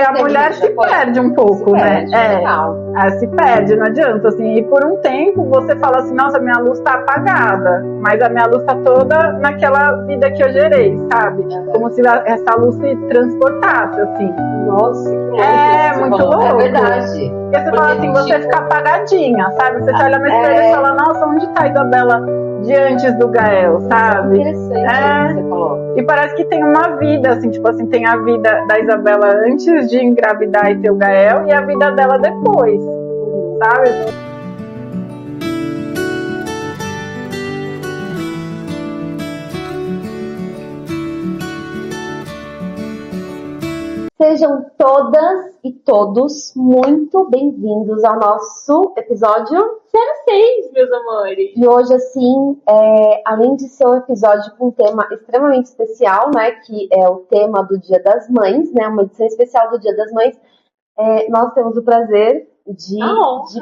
a mulher se perde um pouco, né? Se perde, não adianta, assim, e por um tempo você fala assim, nossa, minha luz tá apagada, mas a minha luz tá toda naquela vida que eu gerei, sabe? Como se essa luz se transportasse, assim. Nossa, que louco. Muito louco. É verdade. Porque você fala assim, você fica apagadinha, sabe? Você se olha no espelho e fala, nossa, onde tá a Isabela de antes do Gael, sabe? Interessante isso que você falou. E parece que tem uma vida, assim, tipo assim, tem a vida da Isabela antes de engravidar e ter o Gael e a vida dela depois, sabe? Sejam todas e todos muito bem-vindos ao nosso episódio 06, meus amores. E hoje, assim, além de ser um episódio com um tema extremamente especial, né, que é o tema do Dia das Mães, né, uma edição especial do Dia das Mães, nós temos o prazer de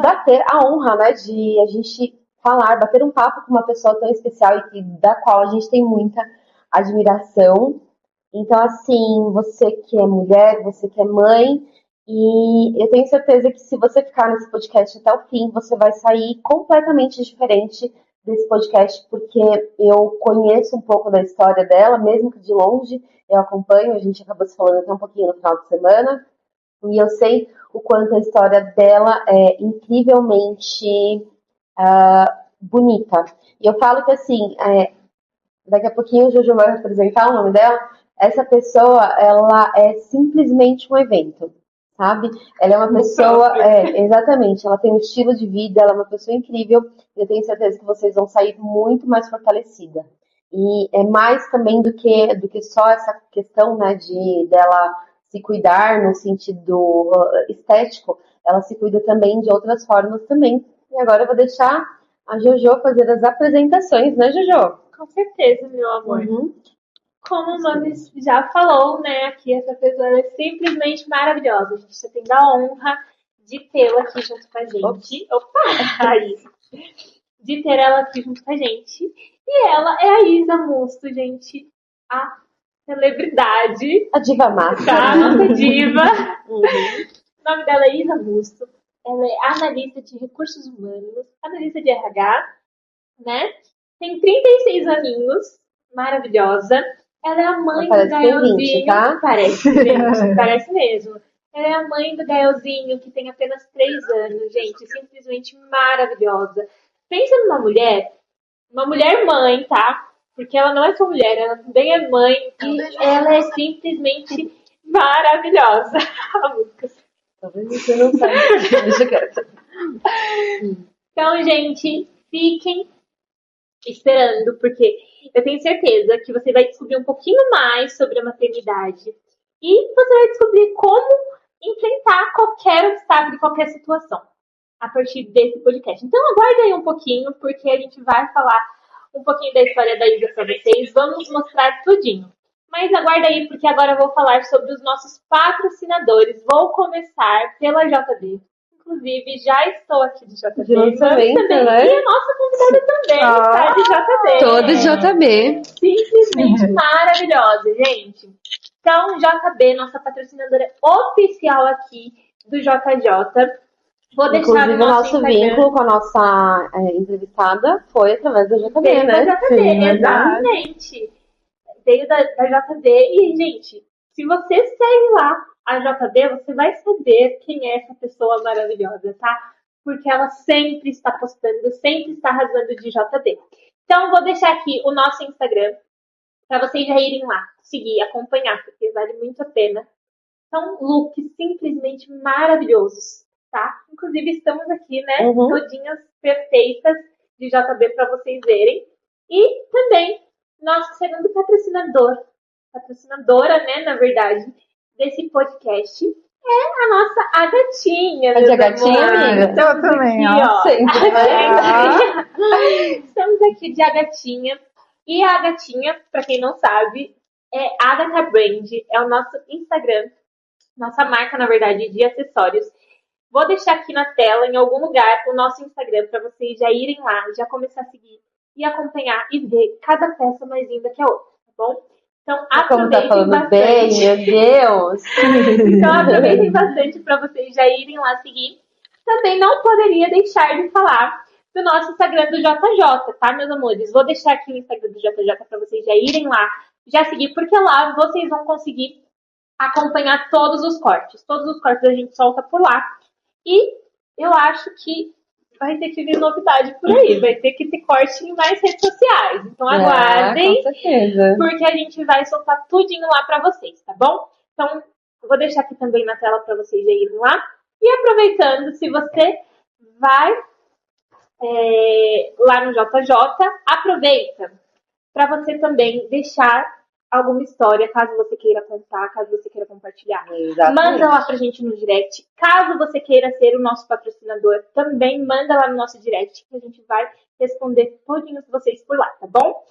bater a honra, né, de a gente bater um papo com uma pessoa tão especial e da qual a gente tem muita admiração. Então, assim, você que é mulher, você que é mãe, e eu tenho certeza que se você ficar nesse podcast até o fim, você vai sair completamente diferente desse podcast, porque eu conheço um pouco da história dela, mesmo que de longe, eu acompanho, a gente acabou se falando até um pouquinho no final de semana, e eu sei o quanto a história dela é incrivelmente bonita. E eu falo que, assim, daqui a pouquinho o Jojo vai apresentar o nome dela. Essa pessoa, ela é simplesmente um evento, sabe? Ela é uma pessoa, exatamente, ela tem um estilo de vida, ela é uma pessoa incrível, e eu tenho certeza que vocês vão sair muito mais fortalecida. E é mais também do que só essa questão, né, dela se cuidar no sentido estético, ela se cuida também de outras formas também. E agora eu vou deixar a Jojo fazer as apresentações, né, Jojo? Com certeza, meu amor. Como o nome já falou, né, aqui essa pessoa é simplesmente maravilhosa. A gente já tem a honra de tê-la aqui junto com a gente. Aí. De ter ela aqui junto com a gente. E ela é a Isa Musto, gente. A celebridade. A diva massa. A nossa diva. O nome dela é Isa Musto. Ela é analista de recursos humanos, analista de RH, né? Tem 36 aninhos, maravilhosa. Ela é a mãe do Gaelzinho. 20, tá? Parece, gente, parece mesmo. Ela é a mãe do Gaelzinho, que tem apenas 3 anos, gente. Simplesmente maravilhosa. Pensa numa mulher mãe, tá? Porque ela não é só mulher, ela também é mãe. E ela é simplesmente maravilhosa. A música. Talvez você não saiba. Deixa quieto. Então, gente, fiquem esperando, porque eu tenho certeza que você vai descobrir um pouquinho mais sobre a maternidade e você vai descobrir como enfrentar qualquer obstáculo, qualquer situação a partir desse podcast. Então aguarda aí um pouquinho, porque a gente vai falar um pouquinho da história da Isa para vocês, vamos mostrar tudinho. Mas aguarda aí, porque agora eu vou falar sobre os nossos patrocinadores. Vou começar pela JB. Inclusive, já estou aqui de JB. De lançamento, né? E a nossa convidada também está de JB. Toda de JB. Simplesmente maravilhosa, gente. Então, JB, nossa patrocinadora oficial aqui do JJ. Vou deixar inclusive, o nosso vínculo com a nossa entrevistada foi através da JB, veio né? Da JB, sim, exatamente. Veio da JB e, gente, se você segue lá a JB, você vai saber quem é essa pessoa maravilhosa, tá? Porque ela sempre está postando, sempre está arrasando de JB. Então, vou deixar aqui o nosso Instagram para vocês já irem lá, seguir, acompanhar, porque vale muito a pena. São looks simplesmente maravilhosos, tá? Inclusive, estamos aqui, né, todinhas perfeitas de JB para vocês verem. E também, nosso segundo patrocinadora, né, na verdade, desse podcast, é a nossa Agatinha. A Gatinha, amiga. Eu também, ó. Sempre, né? Estamos aqui de Agatinha. E a Agatinha, para quem não sabe, é Agatha Brand. É o nosso Instagram. Nossa marca, na verdade, de acessórios. Vou deixar aqui na tela, em algum lugar, o nosso Instagram, para vocês já irem lá, já começar a seguir e acompanhar e ver cada peça mais linda que a outra, tá bom? Então, Como tá aproveitem falando bastante. bem, meu Deus! Então, aproveitem bastante para vocês já irem lá seguir. Também não poderia deixar de falar do nosso Instagram do JJ, tá, meus amores? Vou deixar aqui o Instagram do JJ para vocês já irem lá, já seguir, porque lá vocês vão conseguir acompanhar todos os cortes. Todos os cortes a gente solta por lá. E eu acho que vai ter que vir novidade por aí. Vai ter que ter corte em mais redes sociais. Então aguardem. Com certeza. Porque a gente vai soltar tudinho lá pra vocês, tá bom? Então, eu vou deixar aqui também na tela pra vocês já irem lá. E aproveitando, se você vai lá no JJ, aproveita para você também deixar alguma história, caso você queira contar, caso você queira compartilhar. Exatamente. Manda lá pra gente no direct. Caso você queira ser o nosso patrocinador, também manda lá no nosso direct, que a gente vai responder tudinho vocês por lá, tá bom?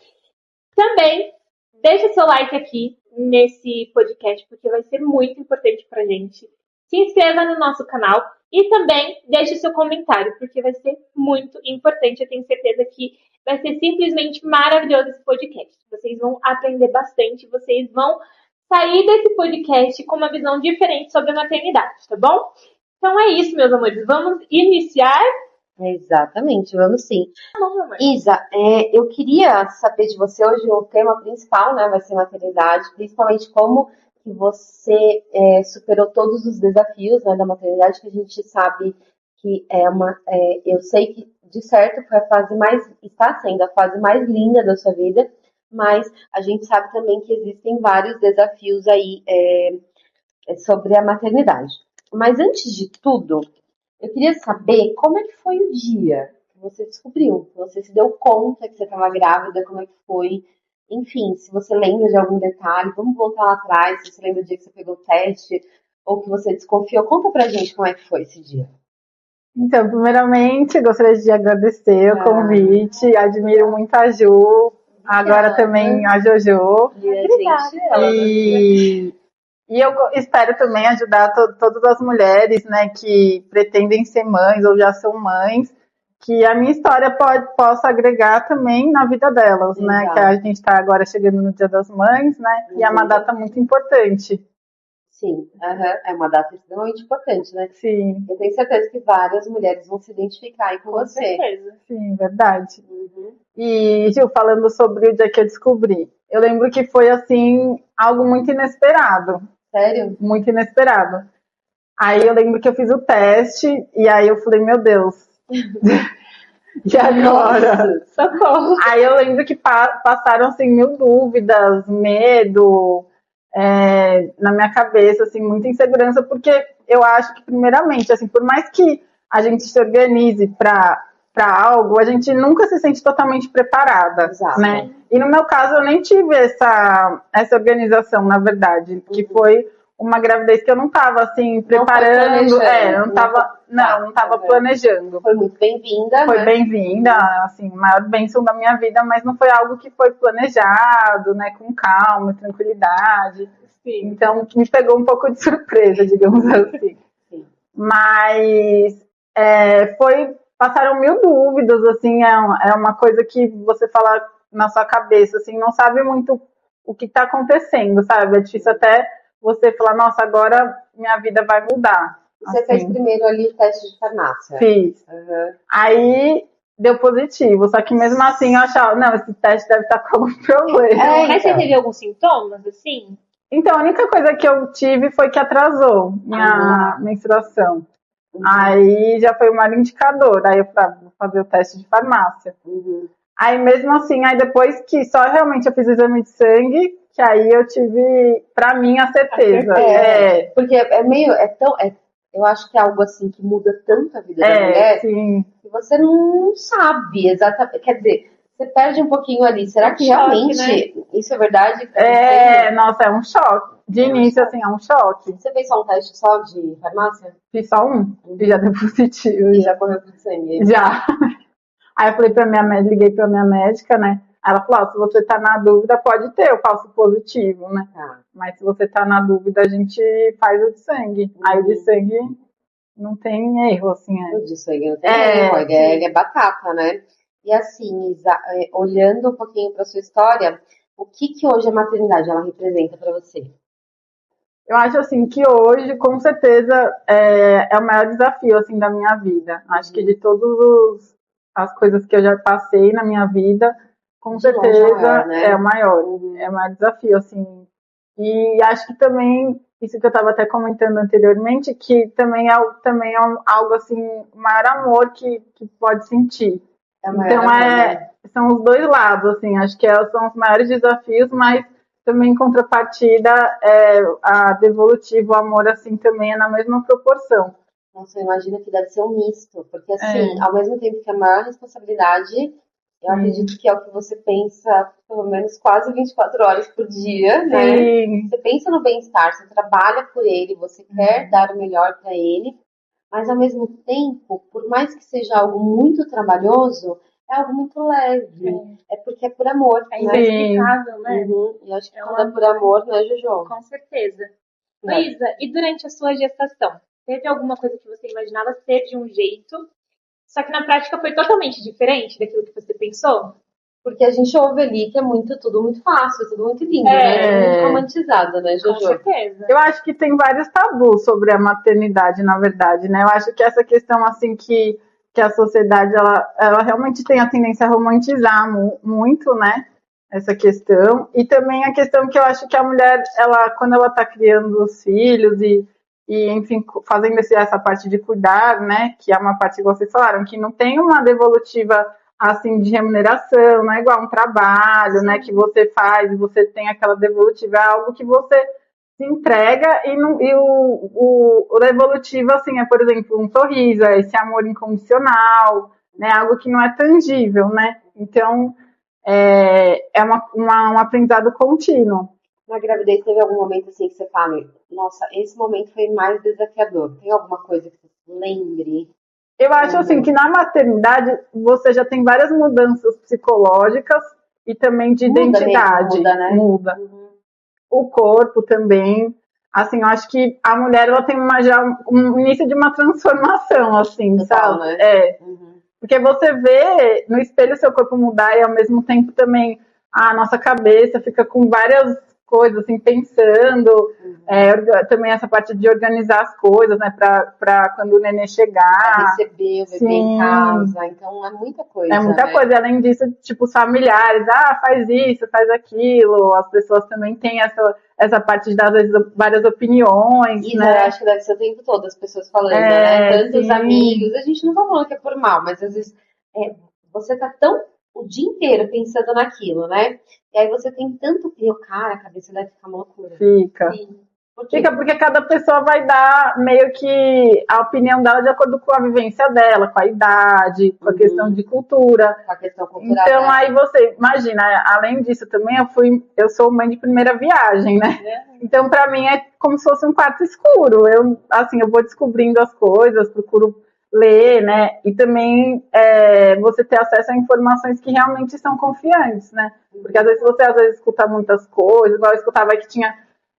Também deixa seu like aqui nesse podcast, porque vai ser muito importante pra gente. Se inscreva no nosso canal e também deixe seu comentário, porque vai ser muito importante. Eu tenho certeza que vai ser simplesmente maravilhoso esse podcast. Vocês vão aprender bastante, vocês vão sair desse podcast com uma visão diferente sobre a maternidade, tá bom? Então é isso, meus amores. Vamos iniciar? Exatamente, vamos sim. Não, meu amor. Isa, eu queria saber de você hoje, o tema principal, né, vai ser maternidade, principalmente como que você superou todos os desafios, né, da maternidade, que a gente sabe que eu sei que de certo foi a fase mais, está sendo a fase mais linda da sua vida, mas a gente sabe também que existem vários desafios aí sobre a maternidade. Mas antes de tudo, eu queria saber como é que foi o dia que você descobriu, que você se deu conta que você estava grávida, como é que foi, enfim, se você lembra de algum detalhe, vamos voltar lá atrás, se você lembra do dia que você pegou o teste, ou que você desconfiou, conta pra gente como é que foi esse dia. Então, primeiramente, gostaria de agradecer o convite, admiro muito a Ju, agora também a Jojo. E eu espero também ajudar todas as mulheres, né, que pretendem ser mães ou já são mães, que a minha história possa agregar também na vida delas, né, que a gente está agora chegando no Dia das Mães, né, e é uma data muito importante. Sim, é uma data extremamente importante, né? Sim. Eu tenho certeza que várias mulheres vão se identificar aí com você. Certeza. Sim, verdade. E, Gil, falando sobre o dia que eu descobri, eu lembro que foi, assim, algo muito inesperado. Sério? Muito inesperado. Aí eu lembro que eu fiz o teste e aí eu falei, meu Deus, e agora? Socorro. Aí eu lembro que passaram, assim, mil dúvidas, medo na minha cabeça, assim, muita insegurança, porque eu acho que, primeiramente, assim, por mais que a gente se organize para algo, a gente nunca se sente totalmente preparada, né? E no meu caso, eu nem tive essa organização, na verdade, que foi uma gravidez que eu não estava, assim, preparando, não estava planejando. Foi muito bem-vinda, Foi né? bem-vinda, assim, maior bênção da minha vida, mas não foi algo que foi planejado, né, com calma, tranquilidade. Sim. Então, me pegou um pouco de surpresa, digamos assim. Sim. Mas passaram mil dúvidas, assim, é uma coisa que você fala na sua cabeça, assim, não sabe muito o que está acontecendo, sabe? É difícil até você falar, nossa, agora minha vida vai mudar. Você assim. fez primeiro ali o teste de farmácia? Fiz. Aí deu positivo, só que mesmo assim eu achava, não, esse teste deve estar com algum problema. Mas você teve alguns sintomas, assim? Então, a única coisa que eu tive foi que atrasou minha menstruação. Aí já foi o maior indicador. Aí eu falei, vou fazer o teste de farmácia. Aí mesmo assim, aí depois que só realmente eu fiz o exame de sangue, que aí eu tive, pra mim, a certeza. Porque eu acho que é algo assim que muda tanto a vida da mulher, sim. que você não sabe exatamente. Quer dizer, você perde um pouquinho ali. Será que realmente isso é verdade? Nossa, é um choque. De início, assim, é um choque. Você fez só um teste só de farmácia? Fiz só um, e já deu positivo. E já correu pro sangue? Já. Aí eu falei pra minha médica, liguei pra minha médica, né? Ela falou, se você tá na dúvida, pode ter o falso positivo, né? Mas se você tá na dúvida, a gente faz o de sangue. Aí o de sangue não tem erro, assim. O de sangue não tem erro, ele é batata, né? E assim, olhando um pouquinho pra sua história, O que hoje a maternidade ela representa para você? Eu acho assim que hoje, com certeza, é o maior desafio assim da minha vida. Acho que de todas as coisas que eu já passei na minha vida, com certeza é o maior, é o maior desafio assim. E acho que também isso que eu estava até comentando anteriormente, que também é algo assim, o maior amor que pode sentir. Então são os dois lados, assim, acho que são os maiores desafios, mas também em contrapartida a devolutiva, o amor assim também é na mesma proporção. Nossa, eu imagino que deve ser um misto, porque assim, ao mesmo tempo que a maior responsabilidade, eu acredito que é o que você pensa pelo menos quase 24 horas por dia, né? Sim. Você pensa no bem-estar, você trabalha por ele, você quer dar o melhor para ele, mas ao mesmo tempo, por mais que seja algo muito trabalhoso, é algo muito leve. É porque é por amor. É inexplicável, né? Eu acho que quando é por amor, né, Jojo? Com certeza. Luísa, e durante a sua gestação, teve alguma coisa que você imaginava ser de um jeito, só que na prática foi totalmente diferente daquilo que você pensou? Porque a gente ouve ali que é tudo muito fácil, tudo muito lindo, né? Muito romantizado, né, Jojo? Com certeza. Eu acho que tem vários tabus sobre a maternidade, na verdade, né? Eu acho que essa questão, assim, que a sociedade, ela realmente tem a tendência a romantizar muito, né? Essa questão. E também a questão que eu acho que a mulher, quando ela está criando os filhos e enfim, fazendo essa parte de cuidar, né? Que é uma parte que vocês falaram, que não tem uma devolutiva assim de remuneração, não é igual um trabalho, né, que você faz e você tem aquela devolutiva, é algo que você se entrega e o devolutivo, assim, é, por exemplo, um sorriso, é esse amor incondicional, né, algo que não é tangível, né, então é um aprendizado contínuo. Na gravidez teve algum momento assim que você fala, nossa, esse momento foi mais desafiador, tem alguma coisa que você lembre? Eu acho assim que na maternidade você já tem várias mudanças psicológicas e também de identidade. Muda, né? Muda. O corpo também. Assim, eu acho que a mulher ela tem já um início de uma transformação, assim, total, sabe? Né? Porque você vê no espelho o seu corpo mudar e ao mesmo tempo também a nossa cabeça fica com várias coisas, assim, pensando, também essa parte de organizar as coisas, né, para quando o neném chegar. Receber o bebê em casa, então é muita coisa. É muita né? coisa, além disso, tipo, os familiares, faz isso, faz aquilo, as pessoas também têm essa parte de dar, às vezes, várias opiniões, Isso, né? Eu acho que deve ser o tempo todo as pessoas falando, né? Tantos sim. amigos, a gente não tá falando que é por mal, mas às vezes você tá tão o dia inteiro pensando naquilo, né? E aí você tem tanto pneu, cara, a cabeça deve ficar uma loucura. Fica. Sim. Fica porque cada pessoa vai dar meio que a opinião dela de acordo com a vivência dela, com a idade, com a questão de cultura. Com a questão cultural. Então aí você imagina, além disso também eu sou mãe de primeira viagem, né? Então para mim é como se fosse um quarto escuro. Eu vou descobrindo as coisas, procuro ler, né? E também você ter acesso a informações que realmente são confiantes, né? Porque às vezes você escuta muitas coisas, igual eu escutava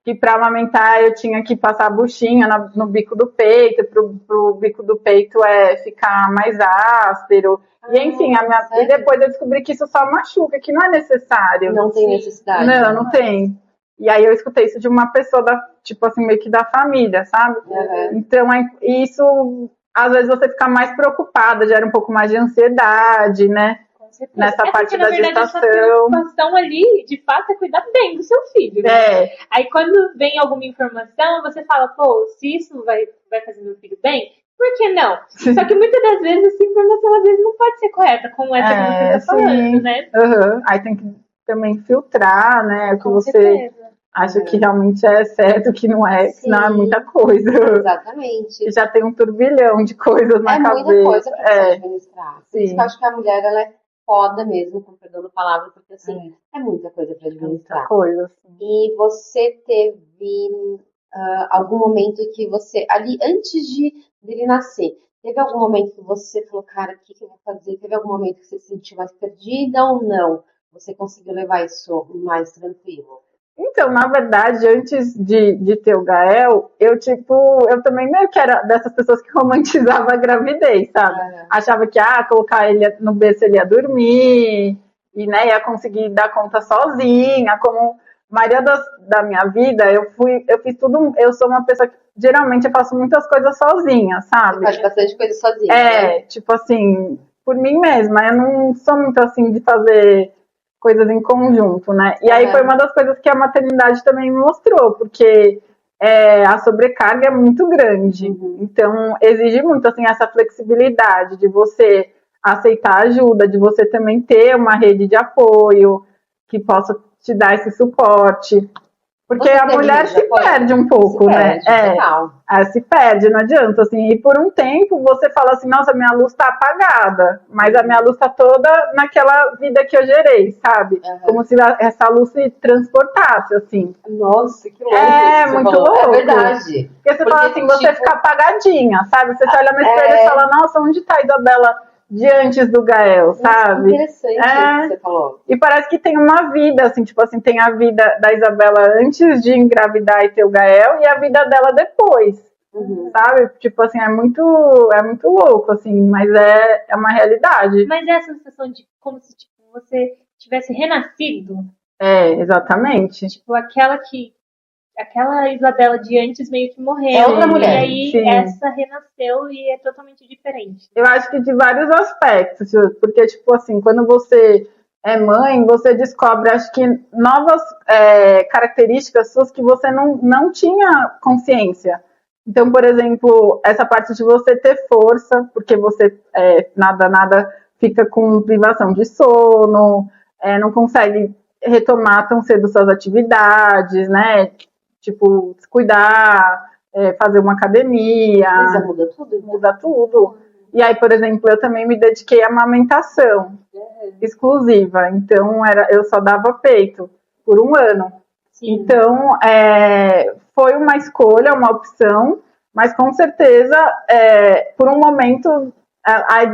que para amamentar eu tinha que passar a buchinha no bico do peito, pro bico do peito ficar mais áspero. E enfim, e depois eu descobri que isso só machuca, que não é necessário. Não tem necessidade. Não tem. E aí eu escutei isso de uma pessoa tipo assim, meio que da família, sabe? Então, isso às vezes você fica mais preocupada, gera um pouco mais de ansiedade, né? Nessa parte da gestação. A preocupação ali, de fato, é cuidar bem do seu filho, né? Aí quando vem alguma informação, você fala, pô, se isso vai fazer meu filho bem, por que não? Só que muitas das vezes essa informação às vezes não pode ser correta, como essa que você está falando, né? Aí tem que também filtrar, né? O que você certeza. acha que realmente é certo, o que não é, que não é muita coisa. Exatamente. E já tem um turbilhão de coisas na cabeça. É muita coisa pra você administrar. Por isso que eu acho que a mulher, ela é foda mesmo, com perdão da palavra, porque assim, é muita coisa pra administrar. Muita coisa, sim. E você teve algum momento que você, ali antes dele nascer, teve algum momento que você falou, cara, o que eu vou fazer? Teve algum momento que você se sentiu mais perdida ou não? Você conseguiu levar isso mais tranquilo? Então, na verdade, antes de ter o Gael, eu também meio que era dessas pessoas que romantizava a gravidez, sabe? Achava que, colocar ele no berço ele ia dormir, e né, ia conseguir dar conta sozinha, como maioria da minha vida, eu fiz tudo, eu sou uma pessoa que geralmente eu faço muitas coisas sozinha, sabe? Você faz bastante coisa sozinha, né? Tipo assim, por mim mesma, eu não sou muito assim de fazer coisas em conjunto, né? E aí foi uma das coisas que a maternidade também me mostrou, porque a sobrecarga é muito grande, então exige muito assim essa flexibilidade de você aceitar ajuda, de você também ter uma rede de apoio que possa te dar esse suporte. Porque a mulher se perde um pouco, né? Se perde, não adianta, assim. E por um tempo você fala assim, nossa, minha luz tá apagada, mas a minha luz tá toda naquela vida que eu gerei, sabe? Como se essa luz se transportasse, assim. Nossa, que louco. Muito louco. É verdade. Porque você fala assim, você fica apagadinha, sabe? Você se olha no espelho e fala, nossa, onde tá a Isabela de antes do Gael, sabe? Interessante isso que você falou. E parece que tem uma vida, assim, tipo assim, tem a vida da Isabela antes de engravidar e ter o Gael e a vida dela depois, sabe? Tipo assim, é muito louco, assim, mas é uma realidade. Mas é a sensação de como se tipo, você tivesse renascido. Exatamente. Tipo, aquela Isabela de antes meio que morreu. É outra mulher. E aí essa renasceu e é totalmente diferente. Eu acho que de vários aspectos, porque, tipo assim, quando você é mãe, você descobre, acho que, novas características suas que você não tinha consciência. Então, por exemplo, essa parte de você ter força, porque você nada fica com privação de sono, não consegue retomar tão cedo suas atividades, né? Tipo, se cuidar, fazer uma academia. Muda tudo. E aí, por exemplo, eu também me dediquei à amamentação exclusiva. Então, eu só dava peito por um ano. Sim. Então, foi uma escolha, uma opção, mas com certeza, por um momento, a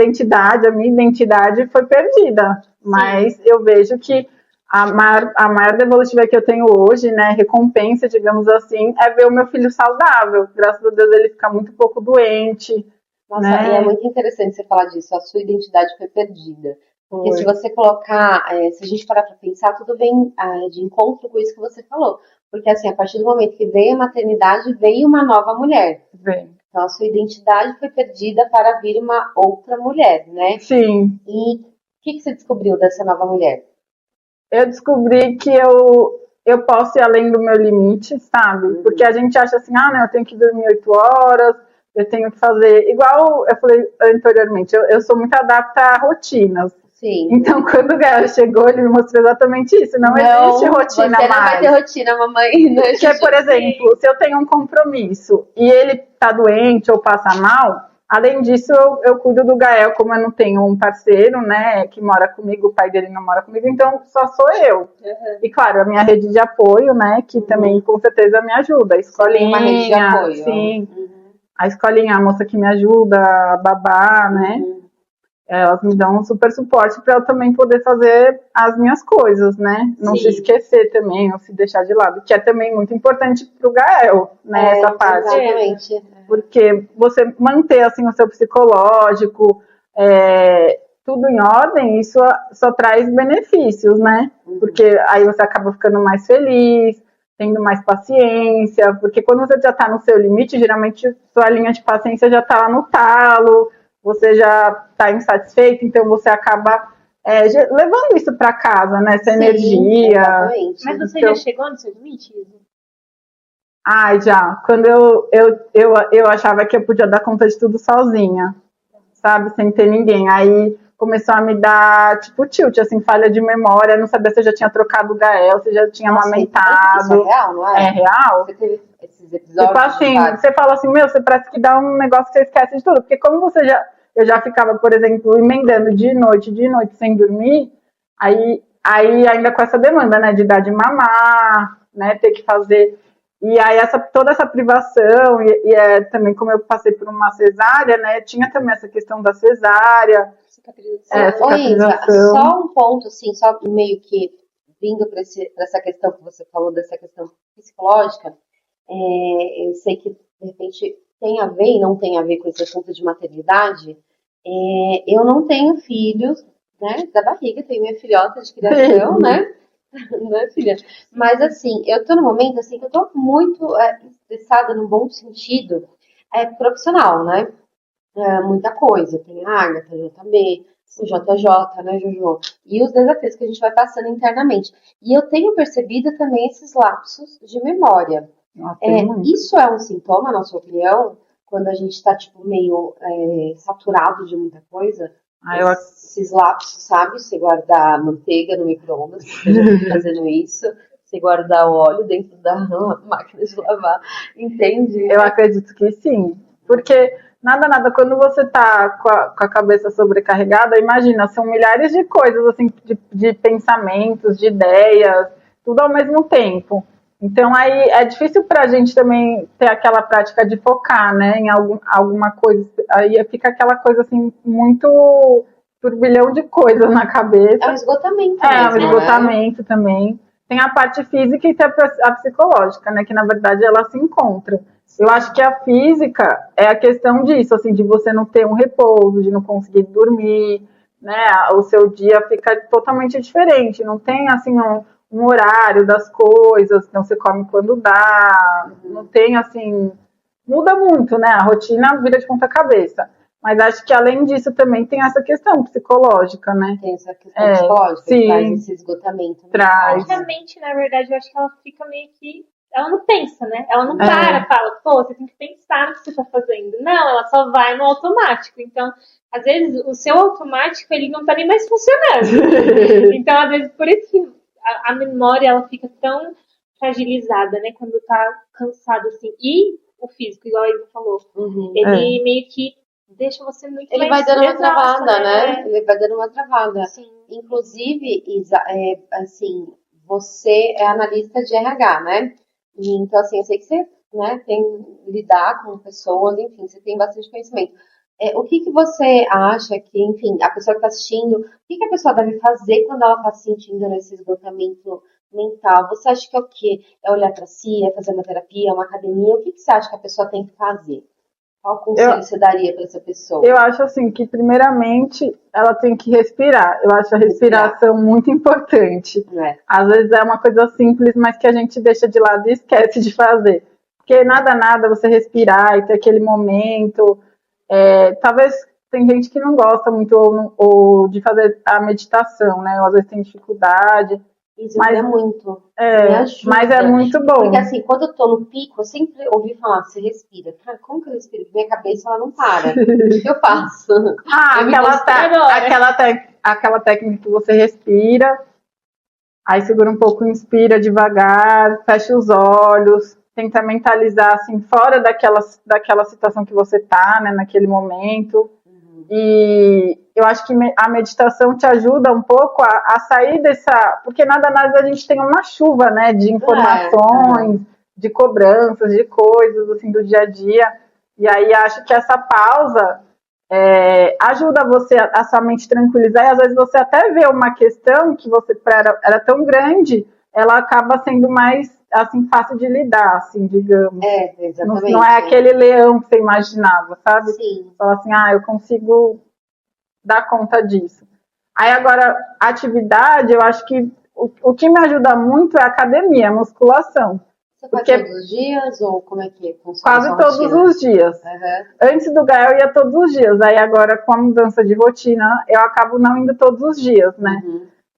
minha identidade foi perdida. Sim. Mas eu vejo que a maior devolutiva que eu tenho hoje, né, recompensa, digamos assim, é ver o meu filho saudável. Graças a Deus ele fica muito pouco doente. Nossa, né? E é muito interessante você falar disso, a sua identidade foi perdida. Porque se você colocar, se a gente parar para pensar, tudo vem de encontro com isso que você falou. Porque assim, a partir do momento que veio a maternidade, veio uma nova mulher. Então a sua identidade foi perdida para vir uma outra mulher, né? Sim. E o que você descobriu dessa nova mulher? Eu descobri que eu posso ir além do meu limite, sabe? Porque a gente acha assim, não, eu tenho que dormir 8 horas, eu tenho que fazer... Igual eu falei anteriormente, eu sou muito adapta a rotinas. Sim. Então, quando o Gael chegou, ele me mostrou exatamente isso. Não existe rotina mais. Você não vai ter rotina, mamãe. Porque, por exemplo, se eu tenho um compromisso e ele tá doente ou passa mal... Além disso, eu cuido do Gael, como eu não tenho um parceiro, né, que mora comigo, o pai dele não mora comigo, então só sou eu. E claro, a minha rede de apoio, né, que também com certeza me ajuda. A escolinha, uma rede de apoio. Sim. A escolinha, a moça que me ajuda, a babá, né, elas me dão um super suporte para eu também poder fazer as minhas coisas, né, não se esquecer também, não se deixar de lado, que é também muito importante pro Gael, né, essa parte. Exatamente. Porque você manter assim o seu psicológico tudo em ordem, isso só traz benefícios, né? Porque aí você acaba ficando mais feliz, tendo mais paciência, porque quando você já está no seu limite, geralmente sua linha de paciência já está lá no talo, você já está insatisfeito, então você acaba levando isso para casa, né? Essa energia. Exatamente. Mas você já chegou no seu limite, Isa? Já. Quando eu achava que eu podia dar conta de tudo sozinha, sabe? Sem ter ninguém. Aí começou a me dar, tipo, tilt, assim, falha de memória. Não sabia se eu já tinha trocado o Gael, se eu já tinha amamentado. Isso é real, não é? É real? Você teve esses episódios? Tipo assim, você fala assim, você parece que dá um negócio que você esquece de tudo. Porque como eu já ficava, por exemplo, emendando de noite sem dormir, aí ainda com essa demanda, né, de dar de mamar, né, ter que fazer... E aí toda essa privação, e também como eu passei por uma cesárea, né, tinha também essa questão da cesárea. Cicatrização. Só um ponto, assim, só meio que vindo para essa questão que você falou, dessa questão psicológica, eu sei que de repente tem a ver e não tem a ver com esse assunto de maternidade. Eu não tenho filhos, né, da barriga, tem minha filhota de criação, né? Né, filha? Mas assim, eu tô no momento assim que eu tô muito estressada no bom sentido profissional, né? Muita coisa. Tem a Agatha, a JB, o JJ, né, Jojo? E os desafios que a gente vai passando internamente. E eu tenho percebido também esses lapsos de memória. Nossa, Isso é um sintoma, na sua opinião, quando a gente tá, tipo, meio saturado de muita coisa? Esses lapsos, sabe? Você guardar manteiga no micro-ondas, você já tá fazendo isso. Você guardar o óleo dentro da máquina de lavar, entende? Eu acredito que sim. Porque nada, quando você tá com a cabeça sobrecarregada, imagina, são milhares de coisas, assim, de pensamentos, de ideias, tudo ao mesmo tempo. Então aí é difícil pra gente também ter aquela prática de focar, né, em alguma coisa. Aí fica aquela coisa assim, muito turbilhão de coisas na cabeça. É um esgotamento mesmo, um esgotamento, né? Também. Tem a parte física e tem a psicológica, né, que na verdade ela se encontra. Eu acho que a física é a questão disso, assim, de você não ter um repouso, de não conseguir dormir, né? O seu dia fica totalmente diferente, não tem assim um horário das coisas, então você come quando dá, não tem assim, muda muito, né? A rotina vira de ponta cabeça. Mas acho que além disso também tem essa questão psicológica, né? Tem essa questão psicológica sim, que traz esse esgotamento. Traz. A mente, na verdade, eu acho que ela fica meio que... Ela não pensa, né? Ela não fala, pô, você tem que pensar no que você tá fazendo. Não, ela só vai no automático. Então, às vezes, o seu automático, ele não tá nem mais funcionando. Então, às vezes, por isso que a memória, ela fica tão fragilizada, né? Quando tá cansado, assim. E o físico, igual ele falou, ele meio que deixa você muito ele mais vai dando uma travada, né? Ele vai dando uma travada. Sim. Inclusive, assim, você é analista de RH, né? E, então, assim, eu sei que você, né, tem lidar com pessoas, enfim, você tem bastante conhecimento. O que você acha que, enfim, a pessoa que está assistindo, o que a pessoa deve fazer quando ela está sentindo esse esgotamento mental? Você acha que é o quê? É olhar para si, é fazer uma terapia, uma academia? O que você acha que a pessoa tem que fazer? Qual conselho você daria para essa pessoa? Eu acho assim que primeiramente ela tem que respirar. Eu acho a respiração muito importante. Às vezes é uma coisa simples, mas que a gente deixa de lado e esquece de fazer. Porque nada você respirar e ter aquele momento. Talvez tem gente que não gosta muito ou de fazer a meditação, né? Ou às vezes tem dificuldade. Isso mas, muito. Me ajuda. Mas é muito bom. Porque assim, quando eu tô no pico, eu sempre ouvi falar, você respira. Cara, como que eu respiro? Minha cabeça, ela não para. O que eu faço? Aquela técnica que você respira, aí segura um pouco, inspira devagar, fecha os olhos, tenta mentalizar assim, fora daquela situação que você tá, né, naquele momento. E eu acho que a meditação te ajuda um pouco a sair dessa... Porque nada a gente tem uma chuva, né, de informações, de cobranças, de coisas, assim, do dia a dia. E aí acho que essa pausa ajuda você a sua mente tranquilizar. E às vezes você até vê uma questão que você era tão grande, ela acaba sendo mais, assim, fácil de lidar, assim, digamos. Exatamente. Não é aquele leão que você imaginava, sabe? Sim. Fala assim, eu consigo dar conta disso. Aí agora, atividade, eu acho que o que me ajuda muito é a academia, a musculação. Você faz todos os dias ou como é que funciona? Quase todos os dias. Antes do GAE eu ia todos os dias, aí agora com a mudança de rotina eu acabo não indo todos os dias, né?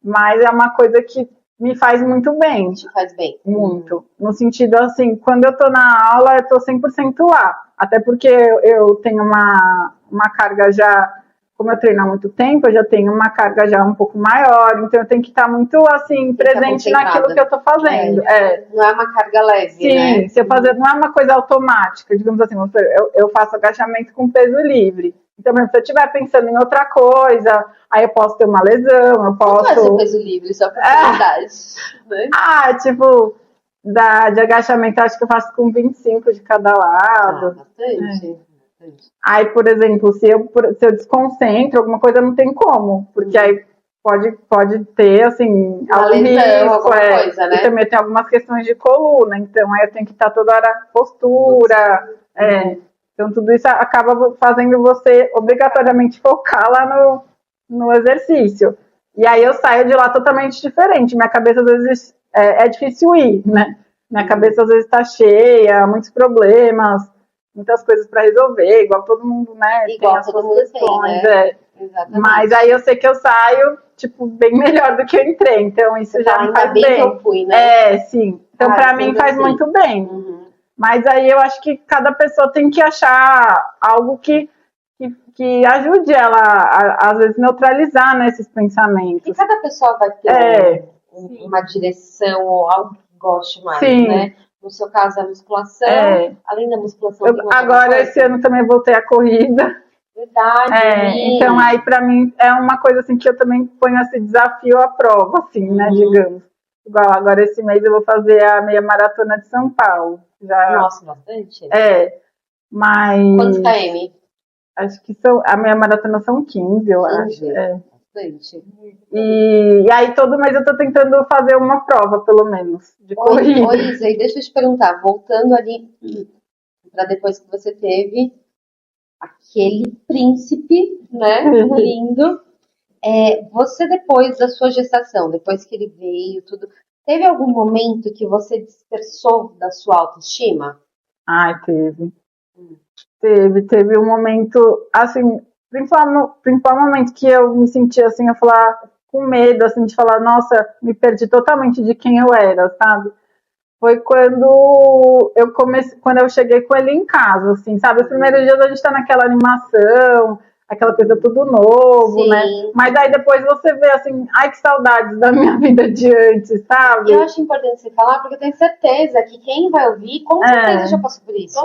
Mas é uma coisa que me faz muito bem. Te faz bem. Muito. No sentido assim, quando eu tô na aula, eu tô 100% lá. Até porque eu tenho uma carga já, como eu treino há muito tempo, eu já tenho uma carga já um pouco maior, então eu tenho que estar muito, assim, presente naquilo que eu tô fazendo. Não é uma carga leve, Sim, né? Se eu fazer, não é uma coisa automática, digamos assim, eu faço agachamento com peso livre. Então, se eu estiver pensando em outra coisa, aí eu posso ter uma lesão, eu posso... Não é peso livre, só por verdade, né? Tipo, de agachamento, acho que eu faço com 25 de cada lado. Bastante. Aí, por exemplo, se eu desconcentro, alguma coisa não tem como, porque aí pode ter, assim, algum risco, coisa, né? E também tem algumas questões de coluna, então aí eu tenho que estar toda hora postura, Então tudo isso acaba fazendo você obrigatoriamente focar lá no exercício. E aí eu saio de lá totalmente diferente. Minha cabeça, às vezes, é difícil ir, né? Minha cabeça, às vezes, está cheia, muitos problemas, muitas coisas para resolver, igual todo mundo, né? Igual tem as todo suas mundo questões. tem, né? Exatamente. Mas aí eu sei que eu saio, tipo, bem melhor do que eu entrei. Então, isso já me faz bem. Que eu fui, né? Sim. Então, para mim, faz muito bem. Uhum. Mas aí eu acho que cada pessoa tem que achar algo que ajude ela às vezes, neutralizar, né, esses pensamentos. E cada pessoa vai ter uma direção ou algo que goste mais, né? No seu caso, a musculação, além da musculação... Agora, esse ano também voltei à corrida. Verdade. Então, aí, pra mim, é uma coisa assim que eu também ponho esse desafio à prova, assim, né, digamos. Igual, agora esse mês eu vou fazer a meia maratona de São Paulo. Nossa, bastante? Mas... Quantos km? Acho que a meia maratona são 15, eu acho. Bastante. E aí todo mês eu tô tentando fazer uma prova, pelo menos, de corrida. Oi, Isa, e deixa eu te perguntar, voltando ali para depois que você teve aquele príncipe, né, lindo, você depois da sua gestação, depois que ele veio, tudo, teve algum momento que você dispersou da sua autoestima? Ai, teve. Teve um momento, assim, principalmente que eu me senti assim, eu falar com medo, assim, de falar, nossa, me perdi totalmente de quem eu era, sabe? Foi quando eu cheguei com ele em casa, assim, sabe? Os primeiros dias a gente tá naquela animação, aquela coisa tudo novo, né? Mas aí depois você vê assim, ai que saudades da minha vida de antes, sabe? Eu acho importante você falar, porque eu tenho certeza que quem vai ouvir, com certeza já passou por isso.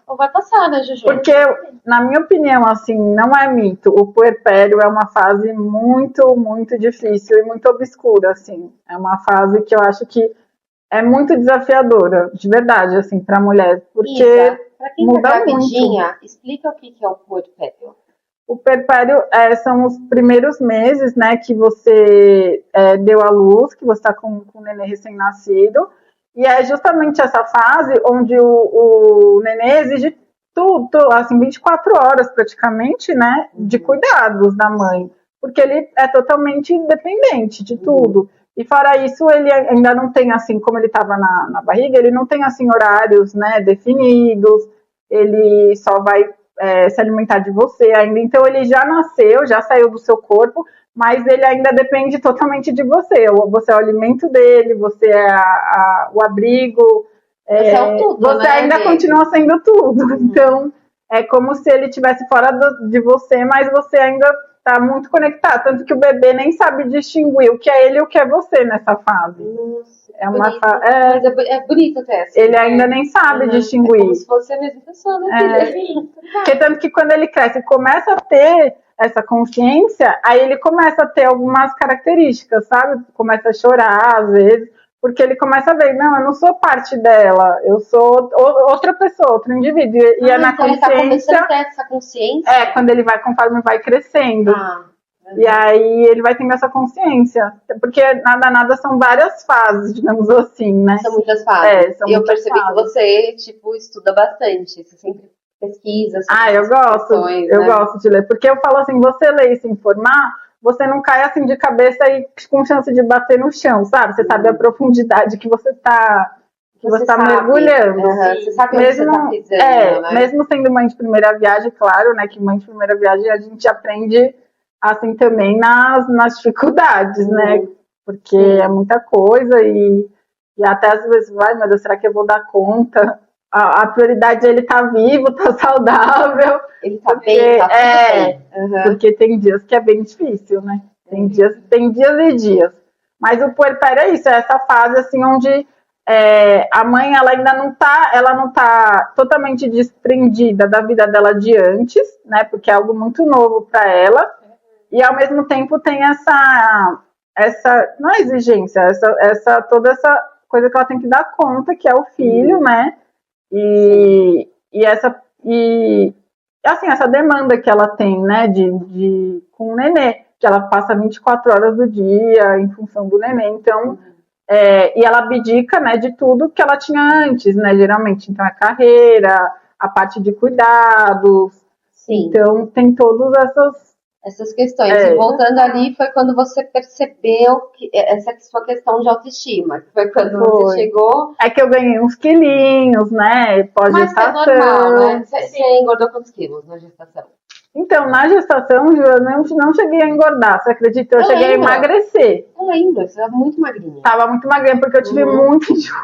Ou vai passar, né, Juju? Porque, na minha opinião, assim, não é mito. O puerpério é uma fase muito, muito difícil e muito obscura, assim. É uma fase que eu acho que é muito desafiadora, de verdade, assim, para a mulher, porque Isa, pra quem muda tá gravidinha, muito. Explica o que é o puerpério. O puerpério são os primeiros meses, né, que você deu à luz, que você está com o nenê recém-nascido, e é justamente essa fase onde o nenê exige tudo, assim, 24 horas praticamente, né, de cuidados da mãe, porque ele é totalmente dependente de tudo. E fora isso, ele ainda não tem, assim, como ele estava na barriga, ele não tem, assim, horários, né, definidos, ele só vai se alimentar de você ainda. Então, ele já nasceu, já saiu do seu corpo, mas ele ainda depende totalmente de você. Você é o alimento dele, você é o abrigo, você é o tudo, você ainda continua sendo tudo. Então, é como se ele estivesse fora de você, mas você ainda está muito conectado. Tanto que o bebê nem sabe distinguir o que é ele e o que é você nessa fase. Nossa, é uma mas é bonito até assim. Ele ainda nem sabe distinguir. É como se fosse a mesma pessoa, né, filha? Porque tanto que quando ele cresce e começa a ter essa consciência, aí ele começa a ter algumas características, sabe? Começa a chorar às vezes, porque ele começa a ver, não, eu não sou parte dela, eu sou outra pessoa, outro indivíduo. E é na então consciência. Ele tá começando a ter essa consciência? Quando ele vai, conforme vai crescendo. E aí ele vai tendo essa consciência. Porque nada são várias fases, digamos assim, né? São muitas fases. São e eu percebi que você, tipo, estuda bastante. Você sempre pesquisa. Eu gosto. Eu gosto de ler. Porque eu falo assim, você lê e se informar, você não cai assim de cabeça e com chance de bater no chão, sabe? Você sabe a profundidade que você tá mergulhando. Você sabe onde você tá pisando, né? Mesmo sendo mãe de primeira viagem, claro, né? Que mãe de primeira viagem a gente aprende assim também nas dificuldades, né? Porque é muita coisa e até às vezes vai, meu Deus, será que eu vou dar conta? A prioridade é ele tá vivo, tá saudável. Ele tá bem, tá tudo bem. Porque tem dias que é bem difícil, né? Tem dias e dias. Mas o puerpério é isso, é essa fase assim onde a mãe ela ainda não tá totalmente desprendida da vida dela de antes, né? Porque é algo muito novo para ela. E ao mesmo tempo tem essa não é exigência, toda essa coisa que ela tem que dar conta, que é o filho, né? E assim, essa demanda que ela tem, né, com o nenê, que ela passa 24 horas do dia em função do nenê, então, e ela abdica, né, de tudo que ela tinha antes, né, geralmente, então a carreira, a parte de cuidados, então tem todas essas questões. E voltando ali, foi quando você percebeu que essa sua questão de autoestima, que foi quando você chegou... É que eu ganhei uns quilinhos, né, pós-gestação. Mas é normal, né? Você engordou quantos quilos na gestação? Então, na gestação, Ju, eu não cheguei a engordar, você acredita? Eu cheguei a emagrecer. Eu lembro, você estava muito magrinha. Tava muito magrinha, porque eu tive muito enjoo.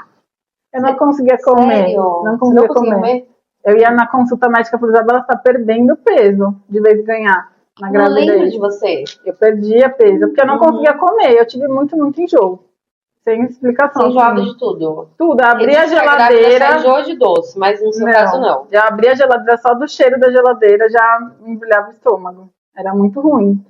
Eu não conseguia comer. Sério? Não conseguia comer. Eu ia na consulta médica e falei, Isabela, você tá perdendo peso de vez em ganhar. Na gravidez. Eu lembro de você. Eu perdia peso, porque eu não conseguia comer. Eu tive muito enjoo. Sem explicação. Você enjoava de tudo? Tudo. Abri a geladeira. Você enjoou de doce, mas no seu caso não. Já abri a geladeira, só do cheiro da geladeira já me embrulhava o estômago. Era muito ruim.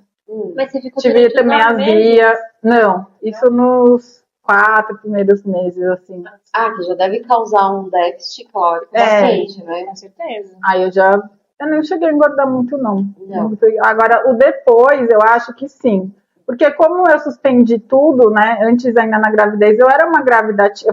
Mas você ficou tive também azia. Não, isso nos 4 primeiros meses, assim. Ah, que já deve causar um déficit calórico bastante, né? Com certeza. Aí eu nem cheguei a engordar muito, não. Agora, o depois, eu acho que sim. Porque como eu suspendi tudo, né, antes ainda na gravidez, eu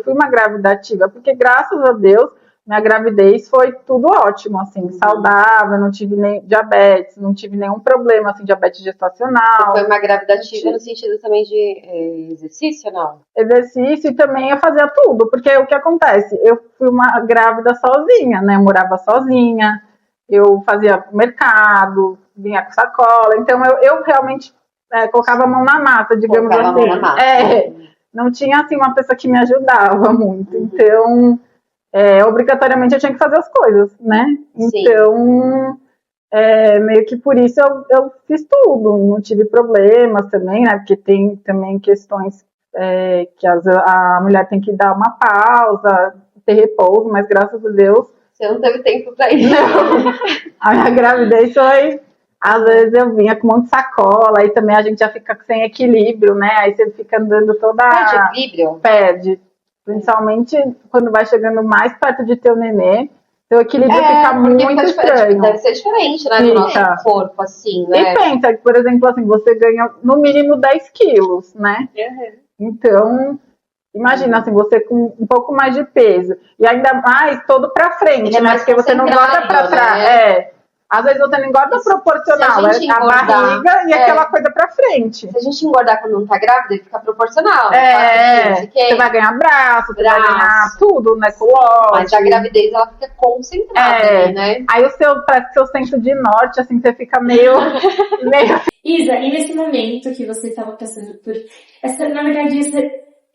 fui uma grávida ativa, porque graças a Deus, minha gravidez foi tudo ótimo, assim, saudável, não tive nem diabetes, não tive nenhum problema, assim, diabetes gestacional. Você foi uma grávida ativa no sentido também de exercício, não? Exercício, e também eu fazia tudo, porque o que acontece? Eu fui uma grávida sozinha, né, eu morava sozinha, eu fazia mercado, vinha com sacola, então eu realmente colocava a mão na massa, digamos assim. A mão na massa. Não tinha, assim, uma pessoa que me ajudava muito, então... obrigatoriamente eu tinha que fazer as coisas, né? Sim. Então, meio que por isso eu fiz tudo, não tive problemas também, né? Porque tem também questões que a mulher tem que dar uma pausa, ter repouso, mas graças a Deus... Você não teve tempo pra isso. Não. A minha gravidez foi... Às vezes eu vinha com um monte de sacola, aí também a gente já fica sem equilíbrio, né? Aí você fica andando toda... Perde equilíbrio? Perde. Principalmente quando vai chegando mais perto de ter o nenê, seu equilíbrio fica muito estranho. Deve ser diferente, né, do nosso corpo, assim, né? E pensa que, por exemplo, assim, você ganha no mínimo 10 quilos, né? Então, imagina, assim, você com um pouco mais de peso. E ainda mais todo pra frente, né? Porque você não engorda pra trás. Né? Às vezes você não engorda proporcional, a barriga e aquela coisa pra frente. Se a gente engordar quando não tá grávida, fica proporcional. Você vai ganhar braço, você vai ganhar tudo, né? Culote. Mas a gravidez, ela fica concentrada ali, né? Aí parece que seu senso de norte, assim, você fica meio... Isa, e nesse momento que você estava passando por na verdade, essa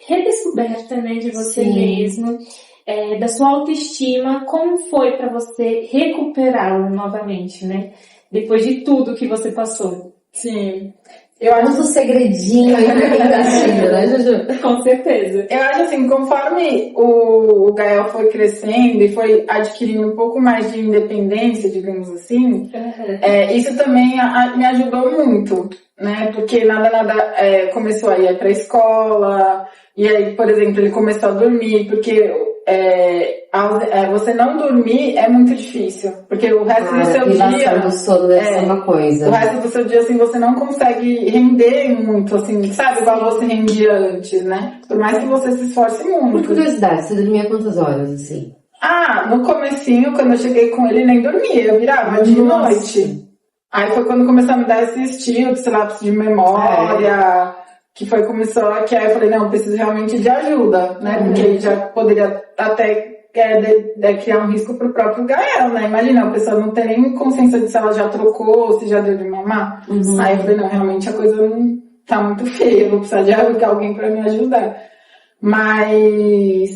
redescoberta, né, de você mesmo, da sua autoestima, como foi pra você recuperá-la novamente, né? Depois de tudo que você passou. Sim. Eu acho um segredinho aí pra quem tá assistindo, né, Juju? Com certeza. Eu acho assim, conforme o Gael foi crescendo e foi adquirindo um pouco mais de independência, digamos assim, isso também me ajudou muito, né? Porque nada começou a ir pra escola, e aí, por exemplo, ele começou a dormir, porque você não dormir é muito difícil, porque o resto do seu dia... do sono deve ser uma coisa. O resto do seu dia, assim, você não consegue render muito, assim, sabe? Igual você rendia antes, né? Por mais que você se esforce muito. Por curiosidade, você dormia quantas horas, assim? No comecinho, quando eu cheguei com ele, nem dormia, eu virava de noite. Aí foi quando começou a me dar esse estilo de lápis de memória... Que começou, que aí eu falei, não, eu preciso realmente de ajuda, né? Porque ele já poderia até criar um risco pro próprio Gael, né? Imagina, a pessoa não tem nem consciência de se ela já trocou ou se já deu de mamar. Aí eu falei, não, realmente a coisa não tá muito feia, eu vou precisar de alguém pra me ajudar. Mas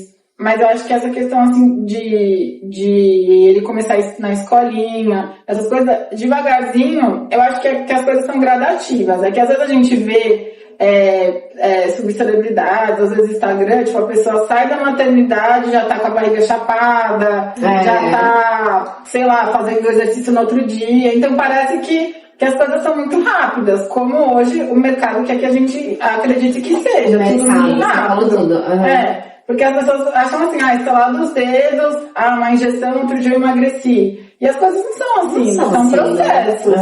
eu acho que essa questão, assim, de ele começar na escolinha, essas coisas, devagarzinho, eu acho que as coisas são gradativas. É que às vezes a gente vê subcelebridades, às vezes Instagram, tipo, a pessoa sai da maternidade, já tá com a barriga chapada, já tá, sei lá, fazendo exercício no outro dia, então parece que as coisas são muito rápidas, como hoje o mercado quer que a gente acredite que seja, tudo muito rápido. Porque as pessoas acham assim, estalar dos dedos, uma injeção, outro dia eu emagreci. E as coisas não são assim, são processos.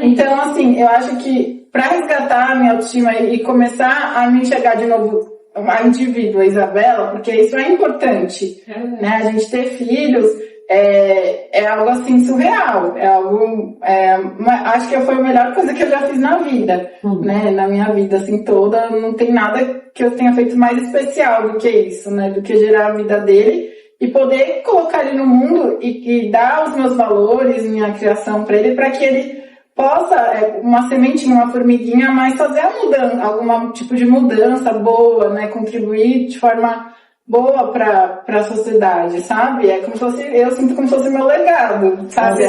Então, assim, eu acho que para resgatar a minha autoestima e começar a me enxergar de novo a indivídua, Isabela, porque isso é importante, né? A gente ter filhos é algo assim surreal, é algo, acho que foi a melhor coisa que eu já fiz na vida, né, na minha vida assim toda, não tem nada que eu tenha feito mais especial do que isso, né, do que gerar a vida dele e poder colocar ele no mundo e dar os meus valores, minha criação para ele, para que ele possa, uma sementinha, uma formiguinha, mas fazer a mudança, algum tipo de mudança boa, né, contribuir de forma boa para a sociedade, sabe? É como se fosse, eu sinto como se fosse meu legado, sabe?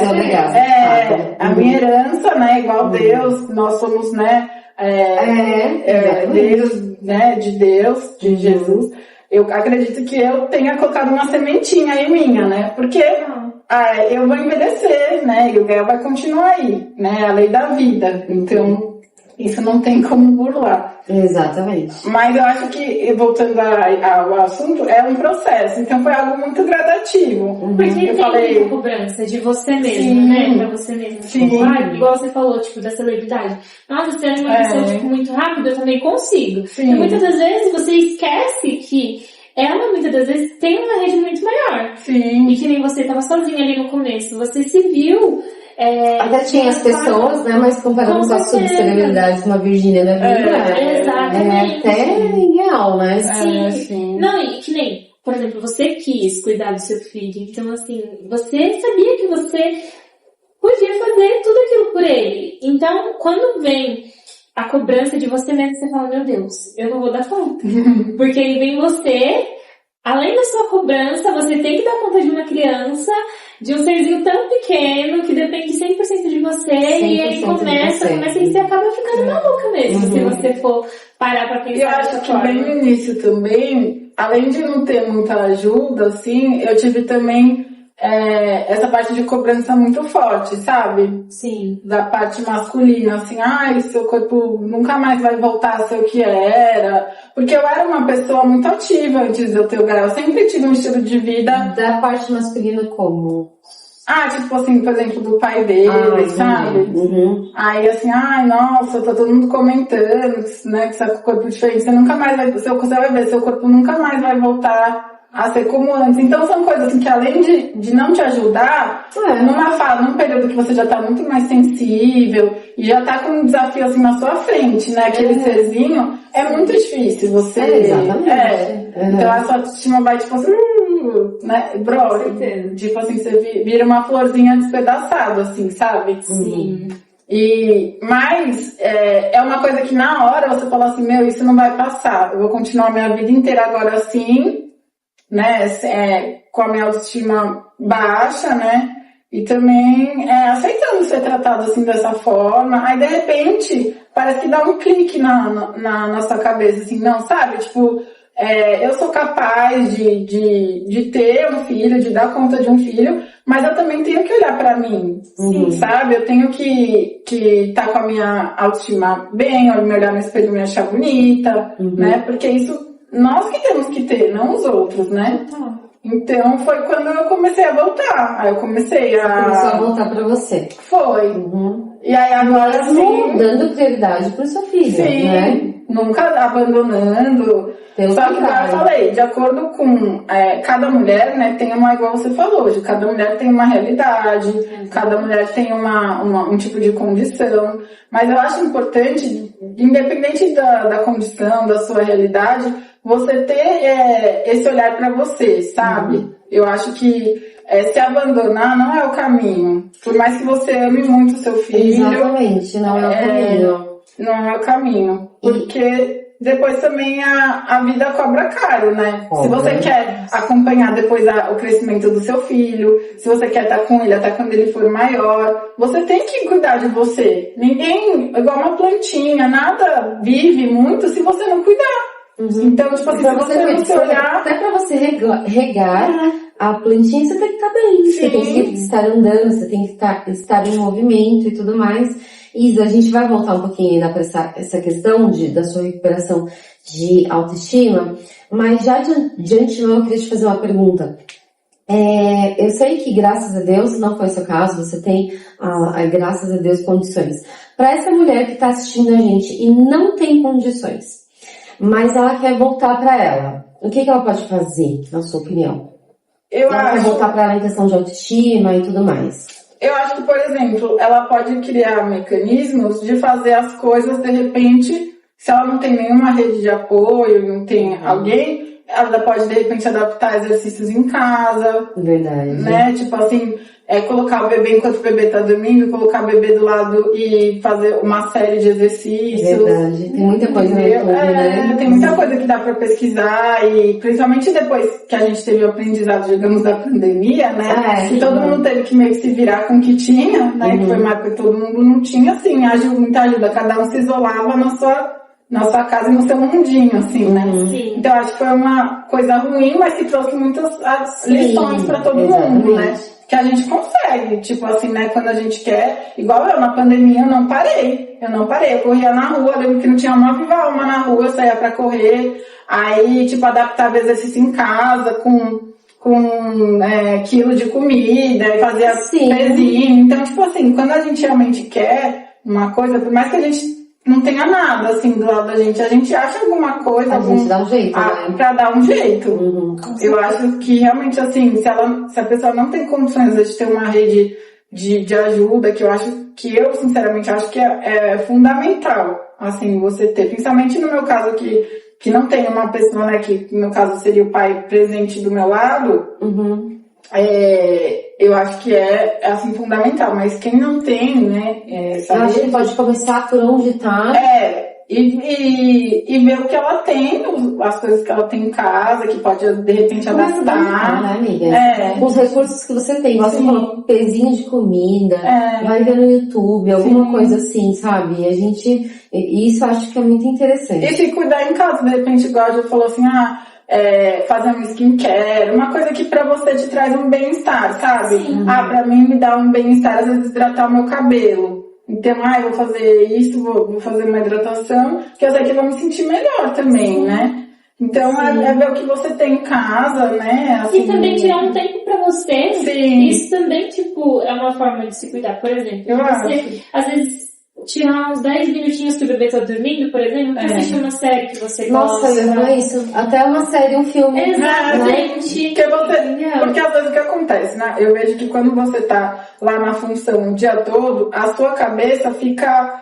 A minha herança, né? Igual Deus, nós somos, né? Deus, né? De Deus, de Jesus. Eu acredito que eu tenha colocado uma sementinha aí minha, né? Porque eu vou envelhecer, né? E o Gael vai continuar aí, né? A lei da vida. Então, isso não tem como burlar. Exatamente. Mas eu acho que, voltando ao assunto, é um processo. Então foi algo muito gradativo. Porque eu tem falei muita cobrança de você mesmo, né? Pra você mesmo. Tipo, igual você falou, tipo, da celebridade. Nossa, você é uma pessoa, tipo, muito rápida, eu também consigo. Sim. E muitas das vezes você esquece que ela, muitas das vezes, tem uma rede muito maior. Sim. E que nem você tava sozinha ali no começo. Você se viu... Até tinha as pessoas, né? Mas comparando com as subcelebridades, uma Virgínia da vida, exatamente. É até irreal, né? Sim. Não, e que nem, por exemplo, você quis cuidar do seu filho. Então, assim, você sabia que você podia fazer tudo aquilo por ele. Então, quando vem a cobrança de você mesmo, você fala, meu Deus, eu não vou dar conta. Porque aí vem você, além da sua cobrança, você tem que dar conta de uma criança, de um serzinho tão pequeno, que depende 100% de você, e aí começa e você acaba ficando maluca mesmo, se você for parar pra pensar. Eu acho que bem no início também, além de não ter muita ajuda, assim, eu tive também essa parte de cobrança muito forte, sabe? Sim. Da parte masculina, assim, seu corpo nunca mais vai voltar a ser o que era. Porque eu era uma pessoa muito ativa antes de eu ter o Gael. Eu sempre tive um estilo de vida. Da parte masculina como? Tipo assim, por exemplo, do pai dele, sabe? Aí assim, nossa, tá todo mundo comentando, né, que você tá com o corpo diferente. Você nunca mais vai, você vai ver, seu corpo nunca mais vai voltar a ser como antes. Então são coisas assim que além de não te ajudar, num período que você já tá muito mais sensível e já tá com um desafio assim na sua frente, né? Aquele serzinho, é muito difícil você. Exatamente. Então a sua autoestima vai tipo assim, né? Tipo assim, você vira uma florzinha despedaçada, assim, sabe? Sim. Mas é uma coisa que na hora você fala assim, isso não vai passar. Eu vou continuar minha vida inteira agora assim, né, com a minha autoestima baixa, né, e também aceitando ser tratado assim dessa forma. Aí de repente parece que dá um clique na sua cabeça, assim, não, sabe, tipo, eu sou capaz de ter um filho, de dar conta de um filho, mas eu também tenho que olhar pra mim, sabe, eu tenho que tá com a minha autoestima bem, eu me olhar no espelho e me achar bonita, né, porque isso nós que temos que ter, não os outros, né? Então foi quando eu comecei a voltar. Aí eu comecei a... Começou a voltar pra você. Foi. E aí agora sim... dando prioridade pro seu filho, sim, né? Nunca abandonando. Só que, como eu falei, de acordo com cada mulher, né, tem igual você falou, cada mulher tem uma realidade, cada mulher tem um tipo de condição. Mas eu acho importante, independente da condição, da sua realidade, você ter esse olhar pra você, sabe? Eu acho que se abandonar não é o caminho. Por mais que você ame muito o seu filho... Exatamente, não é o caminho. Não é o caminho. Porque depois também a vida cobra caro, né? Se você quer acompanhar depois o crescimento do seu filho, se você quer estar com ele até quando ele for maior, você tem que cuidar de você. Ninguém, igual uma plantinha, nada vive muito se você não cuidar. Então, tipo assim, se você não se olhar... Até pra você regar a plantinha, você tem que estar bem. Sim. Você tem que estar andando, você tem que estar em movimento e tudo mais. Isa, a gente vai voltar um pouquinho ainda para essa questão da sua recuperação de autoestima, mas já de antemão eu queria te fazer uma pergunta. Eu sei que, graças a Deus, não foi o seu caso, você tem, graças a Deus, condições. Para essa mulher que está assistindo a gente e não tem condições, mas ela quer voltar para ela, o que ela pode fazer, na sua opinião? Ela vai voltar pra ela em questão de autoestima e tudo mais. Eu acho que, por exemplo, ela pode criar mecanismos de fazer as coisas, de repente, se ela não tem nenhuma rede de apoio, não tem alguém, ela pode, de repente, adaptar exercícios em casa. Verdade. Né? Tipo assim, colocar o bebê enquanto o bebê tá dormindo, colocar o bebê do lado e fazer uma série de exercícios. Verdade. Tem muita coisa no YouTube, né? Tem muita coisa que dá pra pesquisar e principalmente depois que a gente teve o aprendizado, digamos, da pandemia, né? Que todo mundo teve que meio que se virar com o que tinha, né? Que foi uma época que todo mundo não tinha, assim, muita ajuda. Cada um se isolava na sua casa e no seu mundinho, assim, né? Sim. Então, acho que foi uma coisa ruim, mas que trouxe muitas lições pra todo mundo, né? Que a gente consegue, tipo assim, né? Quando a gente quer, igual eu, na pandemia eu não parei, eu corria na rua, eu lembro que não tinha uma viva alma na rua, eu saía pra correr, aí, tipo, adaptava exercício em casa, com quilo de comida, e fazia pezinho. Então, tipo assim, quando a gente realmente quer uma coisa, por mais que a gente não tenha nada, assim, do lado da gente, a gente acha alguma coisa... A gente dá um jeito, né? Pra dar um jeito. Eu acho que realmente, assim, se a pessoa não tem condições de ter uma rede de ajuda, que eu sinceramente acho que é fundamental, assim, você ter, principalmente no meu caso que não tem uma pessoa, né, que no meu caso seria o pai presente do meu lado, eu acho que assim, fundamental, mas quem não tem, né, eu acho que pode começar por onde tá. E ver o que ela tem, as coisas que ela tem em casa, que pode, de repente, adaptar. Né, amiga? Com os recursos que você tem. Você falou pezinho de comida, vai ver no YouTube, alguma coisa assim, sabe? Isso eu acho que é muito interessante. E se cuidar em casa, de repente, igual a gente falou assim, fazer um skincare, uma coisa que pra você te traz um bem-estar, sabe? Pra mim me dá um bem-estar, às vezes hidratar o meu cabelo. Então, eu vou fazer isso, vou fazer uma hidratação, que eu sei que eu vou me sentir melhor também, né? Então, é ver o que você tem em casa, né? Assim, e também tirar um tempo pra você. Sim. Isso também, tipo, é uma forma de se cuidar. Por exemplo, você, às vezes, tirar uns 10 minutinhos que o bebê tá dormindo, por exemplo, pra assistir uma série que você gosta. Nossa, eu não isso. Até uma série, um filme. Exatamente. Porque às vezes o que acontece, né? Eu vejo que quando você tá lá na função o dia todo, a sua cabeça fica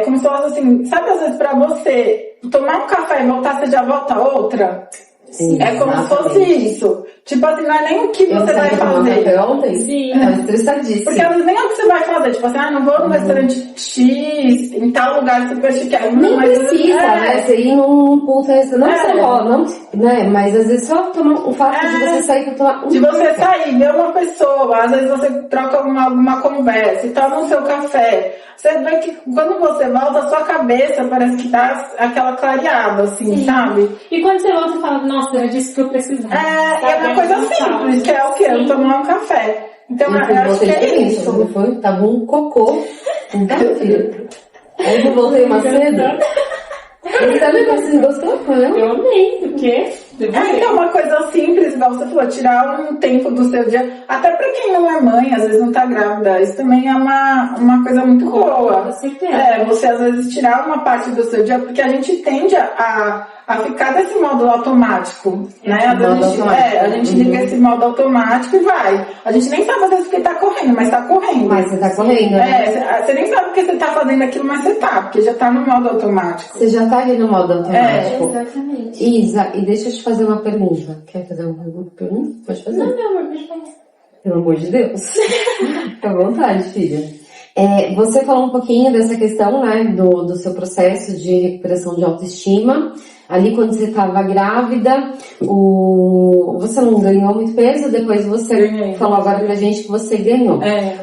como se fosse assim, sabe, às vezes pra você tomar um café e voltar, você já volta outra? Sim, é como se fosse isso. Tipo assim, não é nem o que você vai fazer. Ontem? Sim. Tava estressadíssima. Porque às vezes nem é o que você vai fazer. Tipo assim, não vou no restaurante X, em tal lugar super chique. Nem precisa, né? Você ir num puto restaurante. Não que você rola, né? Mas às vezes só tomar o fato de você sair pra tomar de você sair, ver uma pessoa, às vezes você troca alguma conversa e toma o seu café. Você vê que quando você volta, a sua cabeça parece que dá aquela clareada, assim, sabe? E quando você volta, você fala, nossa, era disso que eu precisava. É uma coisa simples, que é o quê? Eu tomar um café. Então, eu acho que é isso. Não foi? Tava um cocô. Aí eu voltei mais cedo. Ele também gostou, não? Eu amei, porque... então uma coisa simples, igual você falou, tirar um tempo do seu dia, até pra quem não é mãe, às vezes não tá grávida, isso também é uma coisa muito boa. Você às vezes tirar uma parte do seu dia, porque a gente tende a ficar nesse modo automático, né? A gente liga esse modo automático e vai. A gente nem sabe às vezes porque tá correndo, mas tá correndo. Mas você tá correndo, né? Você nem sabe porque você tá fazendo aquilo, mas você tá, porque já tá no modo automático. Você já tá ali no modo automático. Exatamente. Isa, e deixa eu te fazer uma pergunta. Quer fazer uma pergunta? Pode fazer. Não, meu amor, deixa eu fazer. Pelo amor de Deus. Fica à vontade, filha. Você falou um pouquinho dessa questão, né, do seu processo de recuperação de autoestima. Ali quando você estava grávida, você não ganhou muito peso, depois você falou agora pra gente que você ganhou.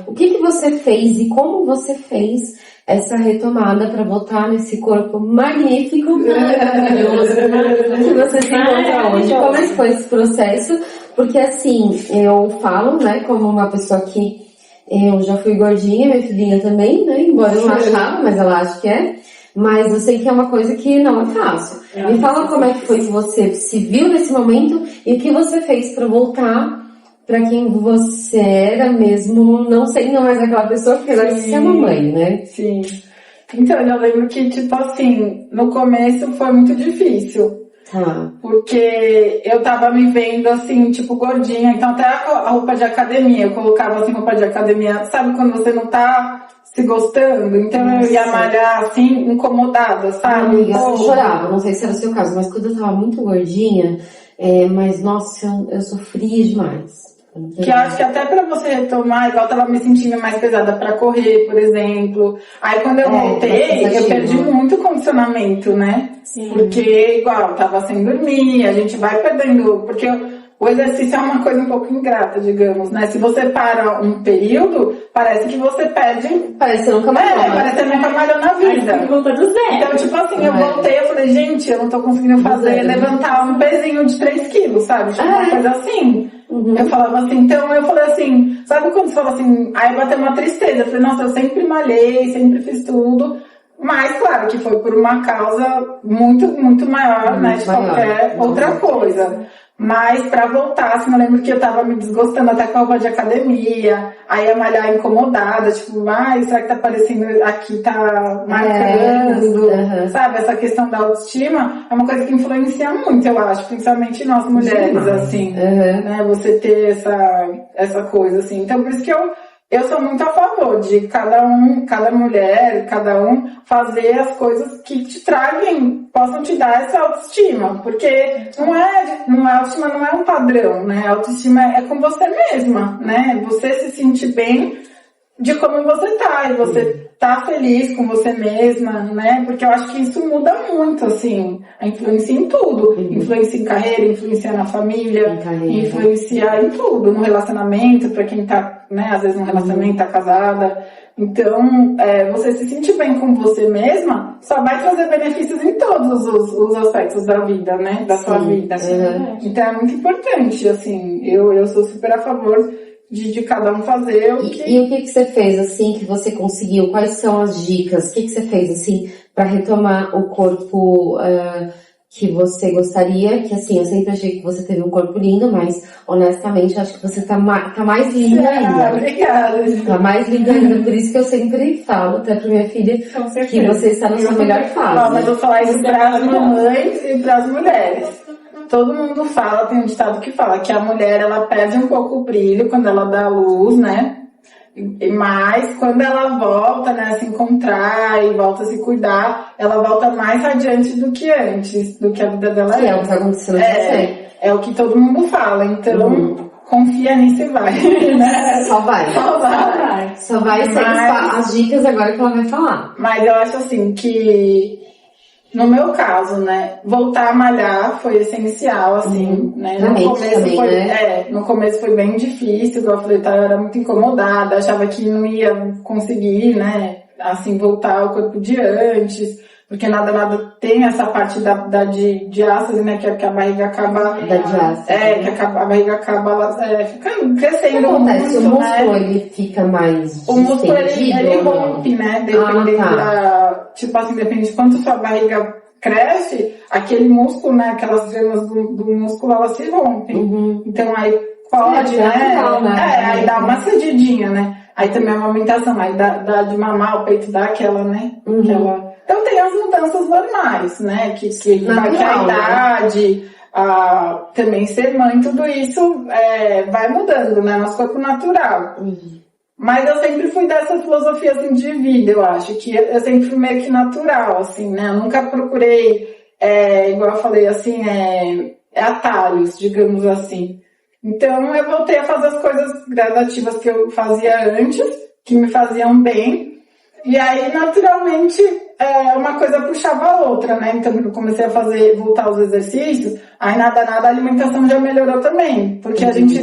O que você fez e como você fez essa retomada para voltar nesse corpo magnífico, maravilhoso, que você se encontra hoje? Como é que foi esse processo? Porque assim, eu falo, né, como uma pessoa que eu já fui gordinha, minha filhinha também, né, embora eu não achava, mas ela acha que é. Mas eu sei que é uma coisa que não é fácil. Me fala como é que foi que você se viu nesse momento e o que você fez para voltar para quem você era mesmo, não sendo mais aquela pessoa, porque agora você é mamãe, né? Sim. Então, eu lembro que, tipo assim, no começo foi muito difícil. Tá. Porque eu tava me vendo assim, tipo, gordinha. Então até a roupa de academia, eu colocava assim, roupa de academia. Sabe quando você não tá se gostando? Então eu ia malhar assim, incomodada, sabe? Amiga, eu chorava, não sei se era o seu caso, mas quando eu tava muito gordinha, mas nossa, eu sofria demais. Que eu acho que até pra você retomar, igual eu tava me sentindo mais pesada pra correr, por exemplo. Aí quando eu voltei, eu perdi muito condicionamento, né? Sim. Porque, igual, eu tava sem dormir, a gente vai perdendo. Porque o exercício é uma coisa um pouco ingrata, digamos, né? Se você para um período, parece que você perde. Parece que você nunca malhou. Parece que você nunca malhou na vida. Aí volta do zero. Então, tipo assim, eu voltei, eu falei, gente, eu não tô conseguindo fazer, levantar um pezinho de 3 quilos, sabe? Tipo, uma coisa assim. Eu falava assim, então eu falei assim, sabe quando você fala assim, aí bateu uma tristeza, eu falei, nossa, eu sempre malhei, sempre fiz tudo, mas claro que foi por uma causa muito, muito maior, né, de qualquer outra coisa. Mas pra voltar, assim, eu lembro que eu tava me desgostando até com a roupa de academia, aí ia malhar incomodada, tipo, será que tá parecendo aqui, tá marcando, sabe? Essa questão da autoestima é uma coisa que influencia muito, eu acho, principalmente nós mulheres, assim, né? Você ter essa coisa, assim. Então, por isso que eu sou muito a favor de cada mulher, cada um fazer as coisas que te tragam, possam te dar essa autoestima, porque autoestima não é um padrão, né? A autoestima é com você mesma, né? Você se sentir bem de como você tá, e você tá feliz com você mesma, né? Porque eu acho que isso muda muito, assim, a influência em tudo. Influência em carreira, influencia na família, influencia em tudo, no relacionamento, pra quem tá, né, às vezes num relacionamento, tá casada. Então, você se sentir bem com você mesma só vai trazer benefícios em todos os aspectos da vida, né? Da sua vida. Então é muito importante, assim, eu sou super a favor de cada um fazer o que... E o que você fez, assim, que você conseguiu? Quais são as dicas? O que você fez, assim, pra retomar o corpo que você gostaria? Que, assim, eu sempre achei que você teve um corpo lindo, mas, honestamente, eu acho que você tá mais linda ainda. Obrigada. Tá mais linda ainda, por isso que eu sempre falo, até pra minha filha, que você está na sua melhor fase. Mas eu vou falar isso pras mamães e pras mulheres. Todo mundo fala, tem um ditado que fala que a mulher, ela perde um pouco o brilho quando ela dá à luz, né? Mas quando ela volta, né, a se encontrar e volta a se cuidar, ela volta mais radiante do que antes, do que a vida dela é. É o que tá acontecendo com você. É o que todo mundo fala, então confia nisso e vai, né? Só vai. Só vai seguir as dicas agora que ela vai falar. Mas eu acho assim que... No meu caso, né, voltar a malhar foi essencial, assim, né, no começo foi bem difícil, igual eu falei, eu era muito incomodada, achava que não ia conseguir, né, assim, voltar ao corpo de antes, porque nada tem essa parte da diástase, né, que a barriga acaba... Da diástase. Que a barriga acaba ficando, crescendo. O que acontece? O músculo, ele fica mais o músculo, ele rompe, né, dependendo tipo assim, depende de quanto sua barriga cresce, aquele músculo, né, aquelas venas do músculo, elas se rompem. Então aí pode, aí dá uma cedidinha, né. Aí também a amamentação, aí dá de mamar, o peito dá aquela, né, Então tem as mudanças normais, né, que a idade, também ser mãe, tudo isso vai mudando, né, nosso corpo natural. Mas eu sempre fui dessa filosofia, assim, de vida, eu acho, que eu sempre fui meio que natural, assim, né, eu nunca procurei, igual eu falei, assim, atalhos, digamos assim. Então eu voltei a fazer as coisas gradativas que eu fazia antes, que me faziam bem, e aí naturalmente uma coisa puxava a outra, né? Então eu comecei a voltar aos exercícios, aí nada, a alimentação já melhorou também, porque a gente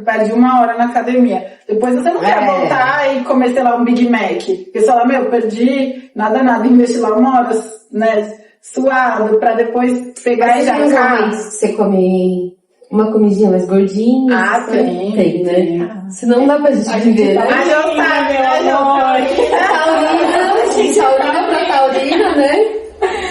perde 1 hora na academia, depois você não quer voltar e comer, sei lá, um Big Mac, porque você fala, perdi nada, investi lá 1 hora, né, suado, pra depois pegar e já ficar. Você come uma comidinha mais gordinha? Tem, né? Senão não dá pra gente viver, né? Taurina pra taurina, né?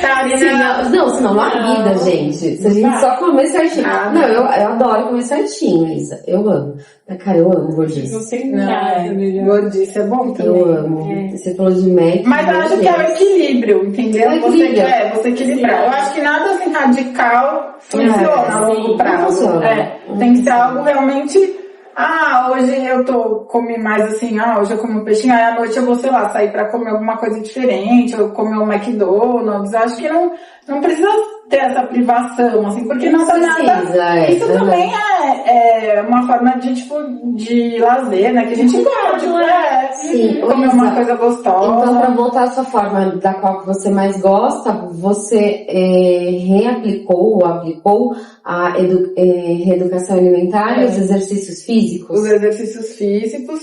Taurina. Não, senão na vida, gente. Se a gente só comer certinho. Não, eu adoro comer certinho, Isa. Eu amo. Cara, eu amo gordice. Não sei nada, Gordice é bom também. Eu amo. Você falou de Mac. Mas eu acho que é o equilíbrio, entendeu? Você equilibrar. Eu acho que nada assim radical funciona a longo prazo. Tem que ser algo realmente. Hoje comi mais assim, hoje eu como um peixinho, aí à noite eu vou, sei lá, sair pra comer alguma coisa diferente, ou comer um McDonald's. Acho que não precisa ter essa privação, assim, porque não dá nada. Isso também é uma forma de lazer, né? Que a gente gosta, comer uma coisa gostosa. Então, pra voltar à sua forma da qual você mais gosta, você reaplicou ou aplicou a reeducação alimentar e os exercícios físicos? Os exercícios físicos.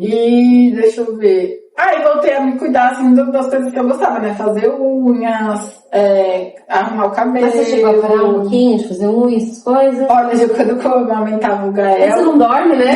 E deixa eu ver. E voltei a me cuidar assim das coisas que eu gostava, né? Fazer unhas, arrumar o cabelo. Mas você chegou a parar um pouquinho de fazer unhas, essas coisas? Olha, quando eu amamentava o Gael. Você não dorme, né?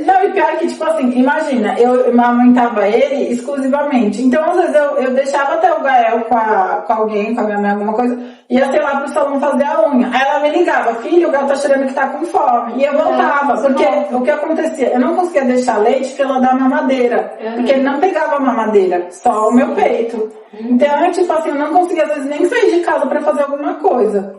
Não, e pior que, tipo assim, imagina, eu amamentava ele exclusivamente. Então, às vezes, eu deixava até o Gael com alguém, com a minha mãe, alguma coisa, ia, sei lá, pro salão fazer a unha. Aí ela me ligava, filho, o Gael tá cheirando que tá com fome. E eu voltava, porque o que acontecia? Eu não conseguia deixar leite pra ela dar mamadeira. Porque ele não pegava mamadeira, só o meu peito. Então, tipo assim, eu não conseguia, às vezes, nem sair de casa pra fazer alguma coisa.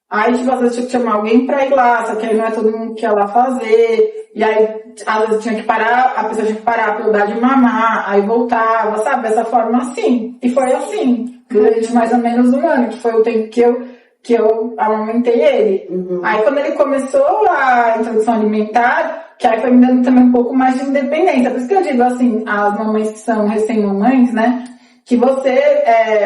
Aí, tipo, às vezes tinha que chamar alguém pra ir lá, só que aí não é todo mundo que ia lá fazer. E aí, às vezes tinha que parar, a pessoa tinha que parar pra eu dar de mamar, aí voltava, sabe? Dessa forma assim. E foi assim, durante mais ou menos um ano, que foi o tempo que eu amamentei ele. Aí, quando ele começou a introdução alimentar, que aí foi me dando também um pouco mais de independência. Por isso que eu digo assim, as mamães que são recém-mamães, né? Que você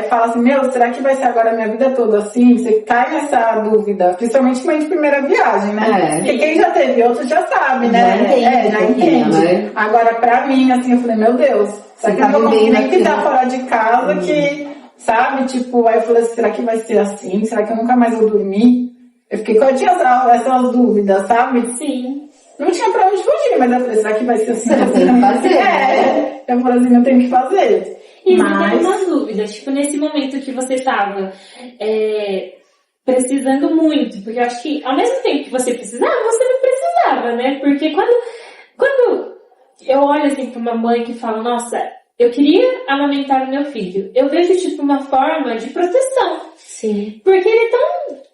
fala assim, será que vai ser agora a minha vida toda assim? Você cai nessa dúvida, principalmente mãe de primeira viagem, né? Porque quem já teve outro já sabe, né? Já entende. Né? Agora, pra mim, assim, eu falei, meu Deus, será que eu não vou conseguir nem pisar fora de casa que, sabe? Tipo, aí eu falei, será que vai ser assim? Será que eu nunca mais vou dormir? Eu tinha essas dúvidas, sabe? Sim. Não tinha pra onde fugir, mas eu falei, será que vai ser assim? Você tem que fazer. Eu falei assim, eu tenho que fazer. E me tem uma dúvida, tipo, nesse momento que você estava precisando muito, porque eu acho que ao mesmo tempo que você precisava, você não precisava, né? Porque quando eu olho assim pra uma mãe que fala, nossa, eu queria amamentar o meu filho, eu vejo tipo uma forma de proteção. Sim. Porque ele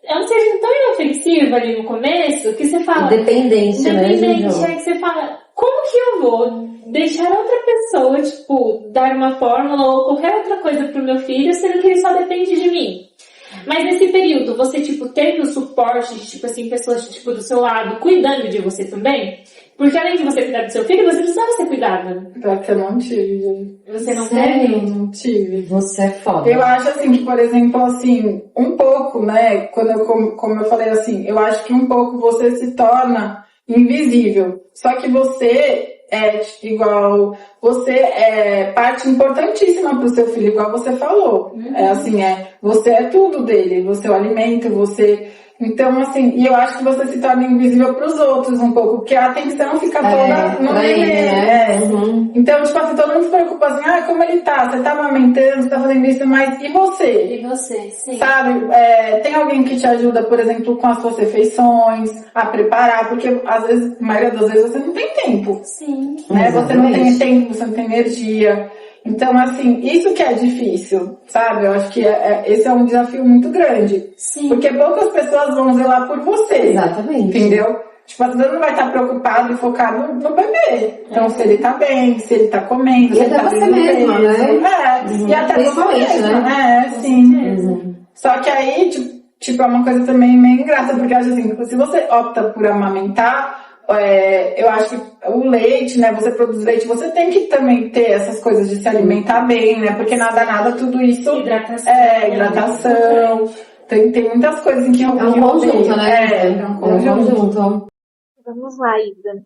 é um ser tão inofensivo ali no começo que você fala... Independente, né? Que você fala, como que eu vou deixar outra pessoa, tipo, dar uma fórmula ou qualquer outra coisa pro meu filho, sendo que ele só depende de mim? Mas nesse período, você, tipo, teve o suporte de, tipo assim, pessoas, tipo, do seu lado, cuidando de você também? Porque além de você cuidar do seu filho, você precisava ser cuidada. Pior que eu não tive. Você não Sério? teve? Não tive. Você é foda. Eu acho assim que, por exemplo, assim, um pouco, né, como eu falei assim, eu acho que um pouco você se torna invisível. Só que você você é parte importantíssima pro seu filho, igual você falou. Você é tudo dele, você o alimenta, então, assim, e eu acho que você se torna invisível pros outros um pouco, porque a atenção fica toda no neném, né? Então, tipo assim, todo mundo se preocupa assim, como ele tá? Você tá amamentando, você tá fazendo isso, mas e você? E você, sim. Sabe, tem alguém que te ajuda, por exemplo, com as suas refeições, a preparar, porque às vezes, a maioria das vezes você não tem tempo. Sim. Né? Você não tem tempo, você não tem energia. Então, assim, isso que é difícil, sabe? Eu acho que esse é um desafio muito grande. Sim. Porque poucas pessoas vão zelar por você. Exatamente. Entendeu? Tipo, você não vai estar preocupado e focado no bebê. Então, se ele tá bem, se ele tá comendo, se ele tá você mesma, né? E até você mesma, né? Sim. Só que aí, tipo, é uma coisa também meio engraçada, porque eu acho assim, se você opta por amamentar, eu acho que o leite, né, você produz leite, você tem que também ter essas coisas de se alimentar bem, né, porque nada, tudo isso... Hidratação, tem muitas coisas em que eu... É um conjunto, né? É um conjunto. Vamos lá, Isa.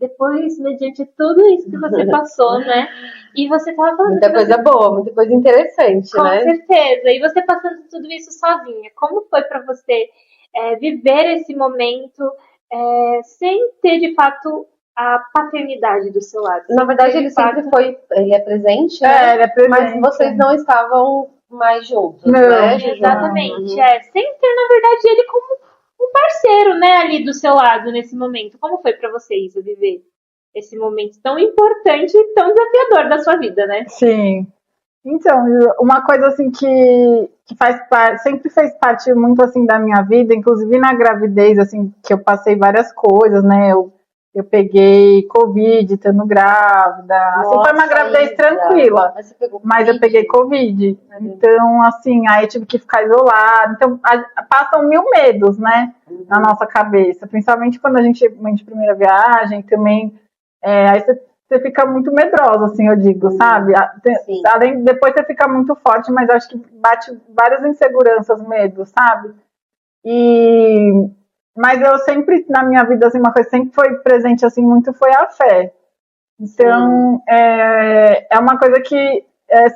Depois, mediante tudo isso que você passou, né, e você tava falando... Muita coisa boa, muita coisa interessante, com né? Com certeza, e você passando tudo isso sozinha, como foi pra você viver esse momento... sem ter de fato a paternidade do seu lado. Na verdade, ele sempre foi, ele é presente, né? Ele é presente. Mas vocês não estavam mais juntos, Não, né, Juju? Exatamente. Sem ter, na verdade, ele como um parceiro, né, ali do seu lado nesse momento. Como foi pra você, Isa, viver esse momento tão importante e tão desafiador da sua vida, né? Sim. Então, uma coisa assim que faz parte, sempre fez parte muito assim da minha vida, inclusive na gravidez, assim, que eu passei várias coisas, né? Eu peguei Covid estando grávida. Assim, foi uma gravidez Isa, tranquila, Mas você pegou mas eu Covid? peguei Covid. Então, assim, aí eu tive que ficar isolada. Então, passam mil medos, né? Na nossa cabeça. Principalmente quando a gente vem de primeira viagem, também. Aí você fica muito medrosa, assim, eu digo, sabe? Sim. Além, depois você fica muito forte, mas acho que bate várias inseguranças, medos, sabe? Mas eu sempre, na minha vida, assim, uma coisa que sempre foi presente, assim, muito foi a fé. Então, é uma coisa que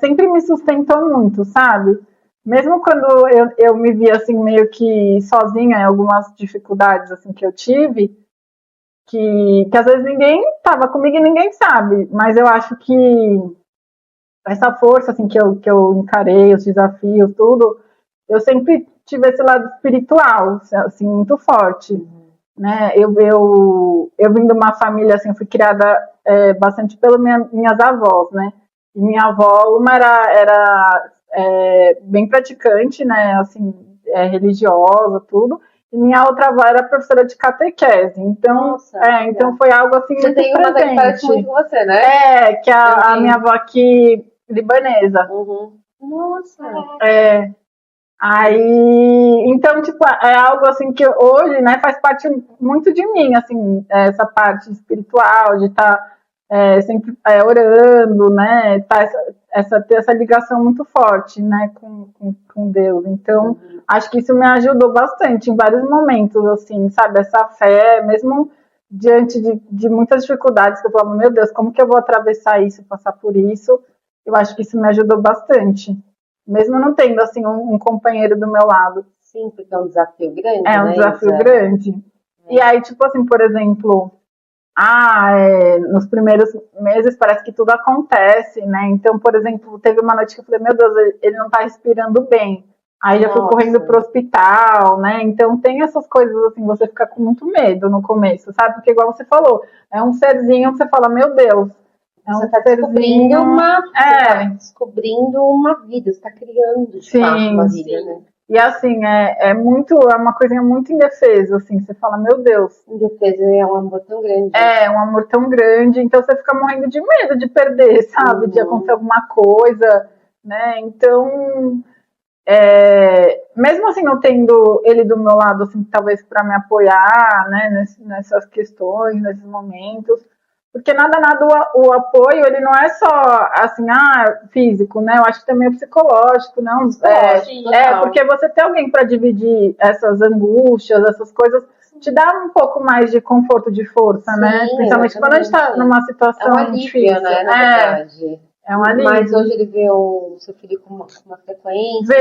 sempre me sustentou muito, sabe? Mesmo quando eu me via, assim, meio que sozinha em algumas dificuldades, assim, que eu tive, que às vezes ninguém estava comigo e ninguém sabe, mas eu acho que essa força, assim, que eu encarei, os desafios, tudo, eu sempre tive esse lado espiritual, assim, muito forte, né? Eu vim de uma família, assim, eu fui criada bastante pelas minhas avós, né? E minha avó, uma era bem praticante, né? Assim, religiosa, tudo. E minha outra avó era professora de catequese. Então, Nossa, então foi algo assim você muito tem uma que presente. parece muito com você, né? Que a minha avó aqui, libanesa. Nossa. Aí, então, tipo, é algo assim que hoje, né, faz parte muito de mim, assim, essa parte espiritual, de estar sempre orando, né, ter essa ligação muito forte, né, com Deus. Então, acho que isso me ajudou bastante em vários momentos, assim, sabe, essa fé, mesmo diante de muitas dificuldades, que eu falava, meu Deus, como que eu vou atravessar isso, passar por isso? Eu acho que isso me ajudou bastante. Mesmo não tendo, assim, um companheiro do meu lado. Sim, porque é um desafio grande, É um desafio grande. E aí, tipo assim, por exemplo, nos primeiros meses parece que tudo acontece, né? Então, por exemplo, teve uma noite que eu falei, meu Deus, ele não tá respirando bem. Aí já fui correndo pro hospital, né? Então tem essas coisas assim, você fica com muito medo no começo, sabe? Porque igual você falou, é um serzinho que você fala, meu Deus, você está descobrindo uma vida, você está criando de fato uma vida, né? E assim, é uma coisinha muito indefesa, assim, você fala, meu Deus. Indefesa é um amor tão grande. É, um amor tão grande, então você fica morrendo de medo de perder, sabe? De acontecer alguma coisa, né? Então, mesmo assim, não tendo ele do meu lado, assim, talvez para me apoiar, né? Nessas questões, nesses momentos, porque nada, o apoio, ele não é só, assim, físico, né? Eu acho que também é psicológico, não? Porque você ter alguém para dividir essas angústias, essas coisas, te dá um pouco mais de conforto, de força, né? Principalmente quando a gente está numa situação difícil. Né? Na verdade. É um alívio. Mas hoje ele vê o seu filho com uma frequência?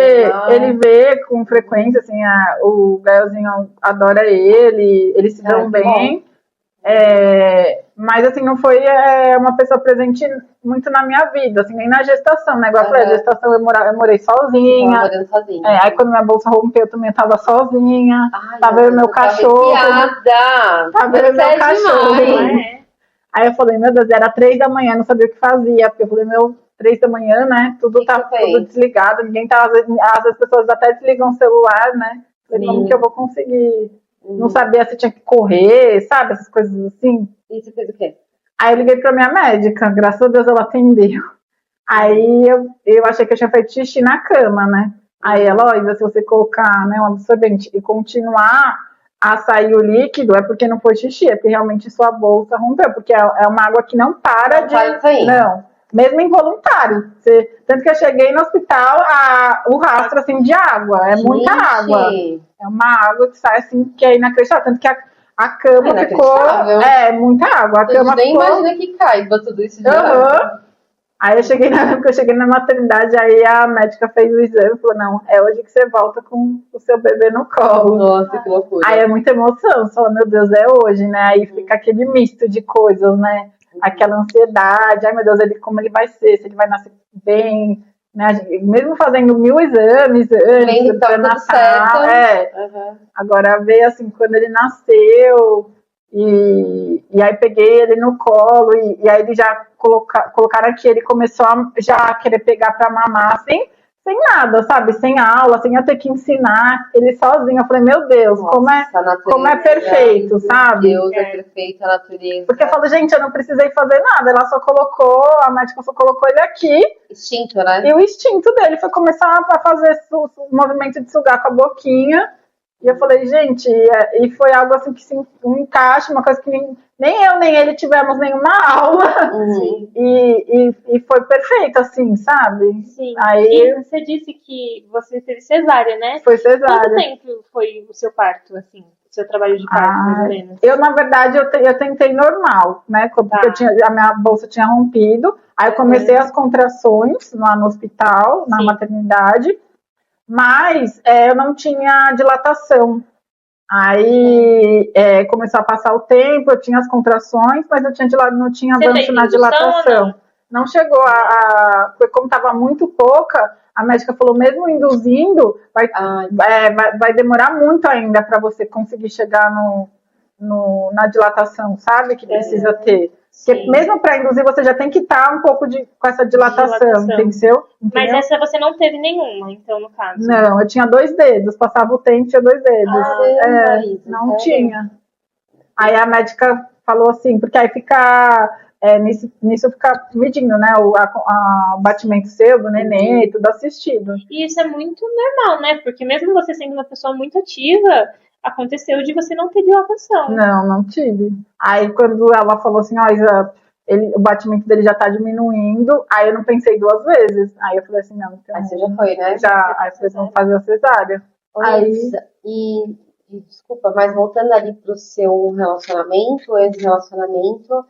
Ele vê com frequência, assim, o Gaelzinho adora ele, eles se dão bem. Mas assim, não foi uma pessoa presente muito na minha vida, assim, nem na gestação, né? Igual eu falei, a gestação eu morei sozinha. Aí quando minha bolsa rompeu, eu também tava sozinha. Tava eu e meu cachorro. Tava eu e meu cachorro. Aí eu falei, meu Deus, era 3 da manhã, não sabia o que fazia, porque eu falei, 3 da manhã, né? Tudo desligado, ninguém tá, às vezes as pessoas até desligam o celular, né? Falei, como que eu vou conseguir? Não sabia se tinha que correr, sabe? Essas coisas assim. E você fez o quê? Aí eu liguei pra minha médica, graças a Deus ela atendeu. Aí eu achei que eu tinha feito xixi na cama, né? Aí ela, Isa, se você colocar, né, um absorvente e continuar a sair o líquido, é porque não foi xixi, é porque realmente sua bolsa rompeu, porque é uma água que não para de sair. Não, mesmo involuntário. Tanto que eu cheguei no hospital, o rastro assim de água, muita água. É uma água que sai assim, que é inacreditável. Tanto que a cama ficou. Muita água. A cama nem ficou... imagina que caiba tudo isso de água. Aí eu cheguei na maternidade, aí a médica fez o exame e falou, não, é hoje que você volta com o seu bebê no colo. Nossa, que loucura. Aí é muita emoção, você fala, meu Deus, é hoje, né? Aí fica aquele misto de coisas, né? Aquela ansiedade, ai meu Deus, como ele vai ser, se ele vai nascer bem, né? Mesmo fazendo 1000 exames antes, tá tudo certo. Agora veio assim, quando ele nasceu, e aí peguei ele no colo, e aí ele já colocaram aqui, ele começou a já querer pegar pra mamar, assim, sem nada, sabe? Sem aula, sem eu ter que ensinar, ele sozinho. Eu falei, meu Deus, Nossa, como é perfeito, sabe? Deus é perfeito, a natureza. Porque eu falo, gente, eu não precisei fazer nada, ela só colocou, a médica só colocou ele aqui. Instinto, né? E o instinto dele foi começar a fazer o movimento de sugar com a boquinha. E eu falei, gente, e foi algo assim que um encaixe, uma coisa que nem eu nem ele tivemos nenhuma aula. E foi perfeito, assim, sabe? Sim. Aí, e você disse que você teve cesárea, né? Foi cesárea. Quanto tempo foi o seu parto, assim? O seu trabalho de parto, mais ou menos? Eu, na verdade, eu tentei normal, né? Porque a minha bolsa tinha rompido. Aí eu comecei as contrações lá no hospital, na maternidade. Mas eu não tinha dilatação. Aí começou a passar o tempo, eu tinha as contrações, mas não tinha avanço na dilatação. Não chegou como estava muito pouca, a médica falou, mesmo induzindo, vai demorar muito ainda para você conseguir chegar na dilatação, sabe? Que precisa ter. Porque mesmo para induzir, você já tem que estar um pouco com essa dilatação, entendeu? Mas essa você não teve nenhuma, então, no caso? Não, eu tinha 2 dedos, passava o tempo, tinha 2 dedos. Não tinha. Aí a médica falou assim, porque aí fica, nisso fica medindo, né, o batimento seu, do neném, tudo assistido. E isso é muito normal, né? Porque mesmo você sendo uma pessoa muito ativa, aconteceu de você não ter dilatação. Não tive. Aí quando ela falou assim, Isa, o batimento dele já tá diminuindo, aí eu não pensei 2 vezes. Aí eu falei assim, não, então. Aí você já foi, né? Aí vocês vão fazer a cesárea. E desculpa, mas voltando ali pro seu relacionamento, ex-relacionamento,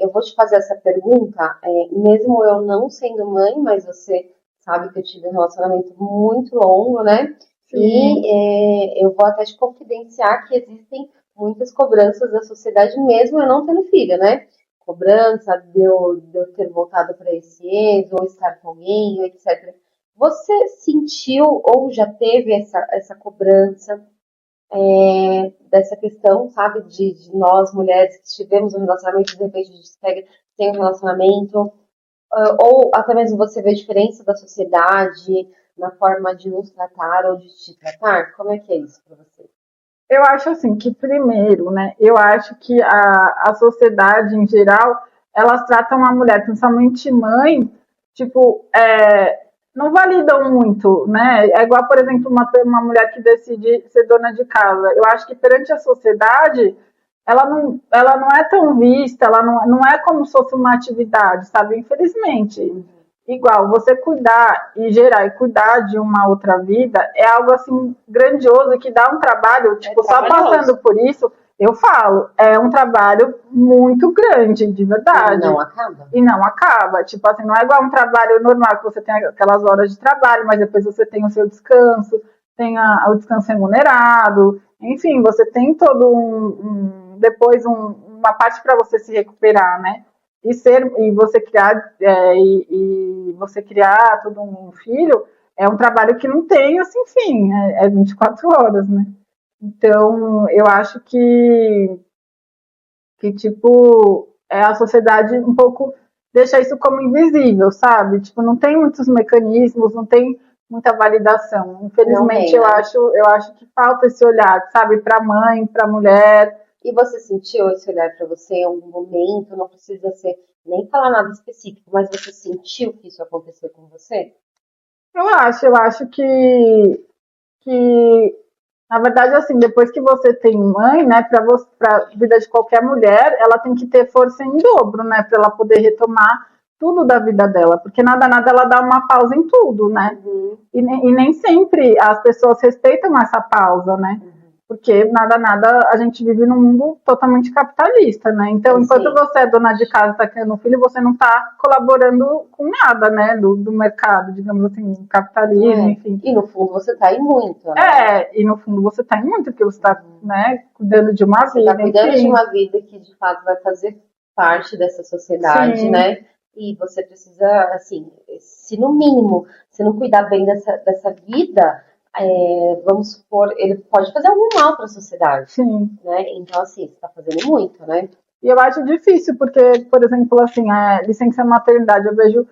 eu vou te fazer essa pergunta, mesmo eu não sendo mãe, mas você sabe que eu tive um relacionamento muito longo, né? Sim. E eu vou até te confidenciar que existem muitas cobranças da sociedade, mesmo eu não tendo filho, né? Cobrança de eu ter voltado para esse ex, ou estar com alguém, etc. Você sentiu ou já teve essa cobrança dessa questão, sabe, de nós mulheres que tivemos um relacionamento, de repente a gente se pega sem um relacionamento, ou até mesmo você vê a diferença da sociedade na forma de nos tratar ou de te tratar? Como é que é isso para você? Eu acho assim que primeiro, né, eu acho que a sociedade em geral, elas tratam a mulher, principalmente mãe, tipo, não validam muito, né? É igual, por exemplo, uma mulher que decide ser dona de casa. Eu acho que perante a sociedade, ela não é tão vista, ela não é como se fosse uma atividade, sabe? Infelizmente. Igual, você cuidar e gerar e cuidar de uma outra vida é algo assim grandioso que dá um trabalho, tipo, só passando por isso, eu falo, é um trabalho muito grande, de verdade. E não acaba. Tipo assim, não é igual um trabalho normal, que você tem aquelas horas de trabalho, mas depois você tem o seu descanso, tem o descanso remunerado, enfim, você tem todo depois uma parte para você se recuperar, né? E você criar todo um filho é um trabalho que não tem assim fim, é 24 horas, né? Então eu acho que tipo a sociedade um pouco deixa isso como invisível, sabe? Tipo, não tem muitos mecanismos, não tem muita validação. Infelizmente eu acho que falta esse olhar, sabe, para mãe, para mulher. E você sentiu esse olhar para você em algum momento? Não precisa ser nem falar nada específico, mas você sentiu que isso aconteceu com você? Eu acho que na verdade, assim, depois que você tem mãe, né, para a vida de qualquer mulher, ela tem que ter força em dobro, né, para ela poder retomar tudo da vida dela, porque nada ela dá uma pausa em tudo, né? E nem sempre as pessoas respeitam essa pausa, né? Porque nada a gente vive num mundo totalmente capitalista, né? Então, enquanto você é dona de casa e está criando um filho, você não está colaborando com nada, né? Do mercado, digamos assim, capitalismo, enfim. E no fundo você está em muito, né? E no fundo você está em muito, porque você está, né, cuidando de uma vida. Você está cuidando de uma vida que de fato vai fazer parte dessa sociedade, né? E você precisa, assim, se no mínimo você não cuidar bem dessa vida, vamos supor, ele pode fazer algum mal para a sociedade, Sim. né? Então, assim, você está fazendo muito, né? E eu acho difícil, porque, por exemplo, assim, a licença maternidade, eu vejo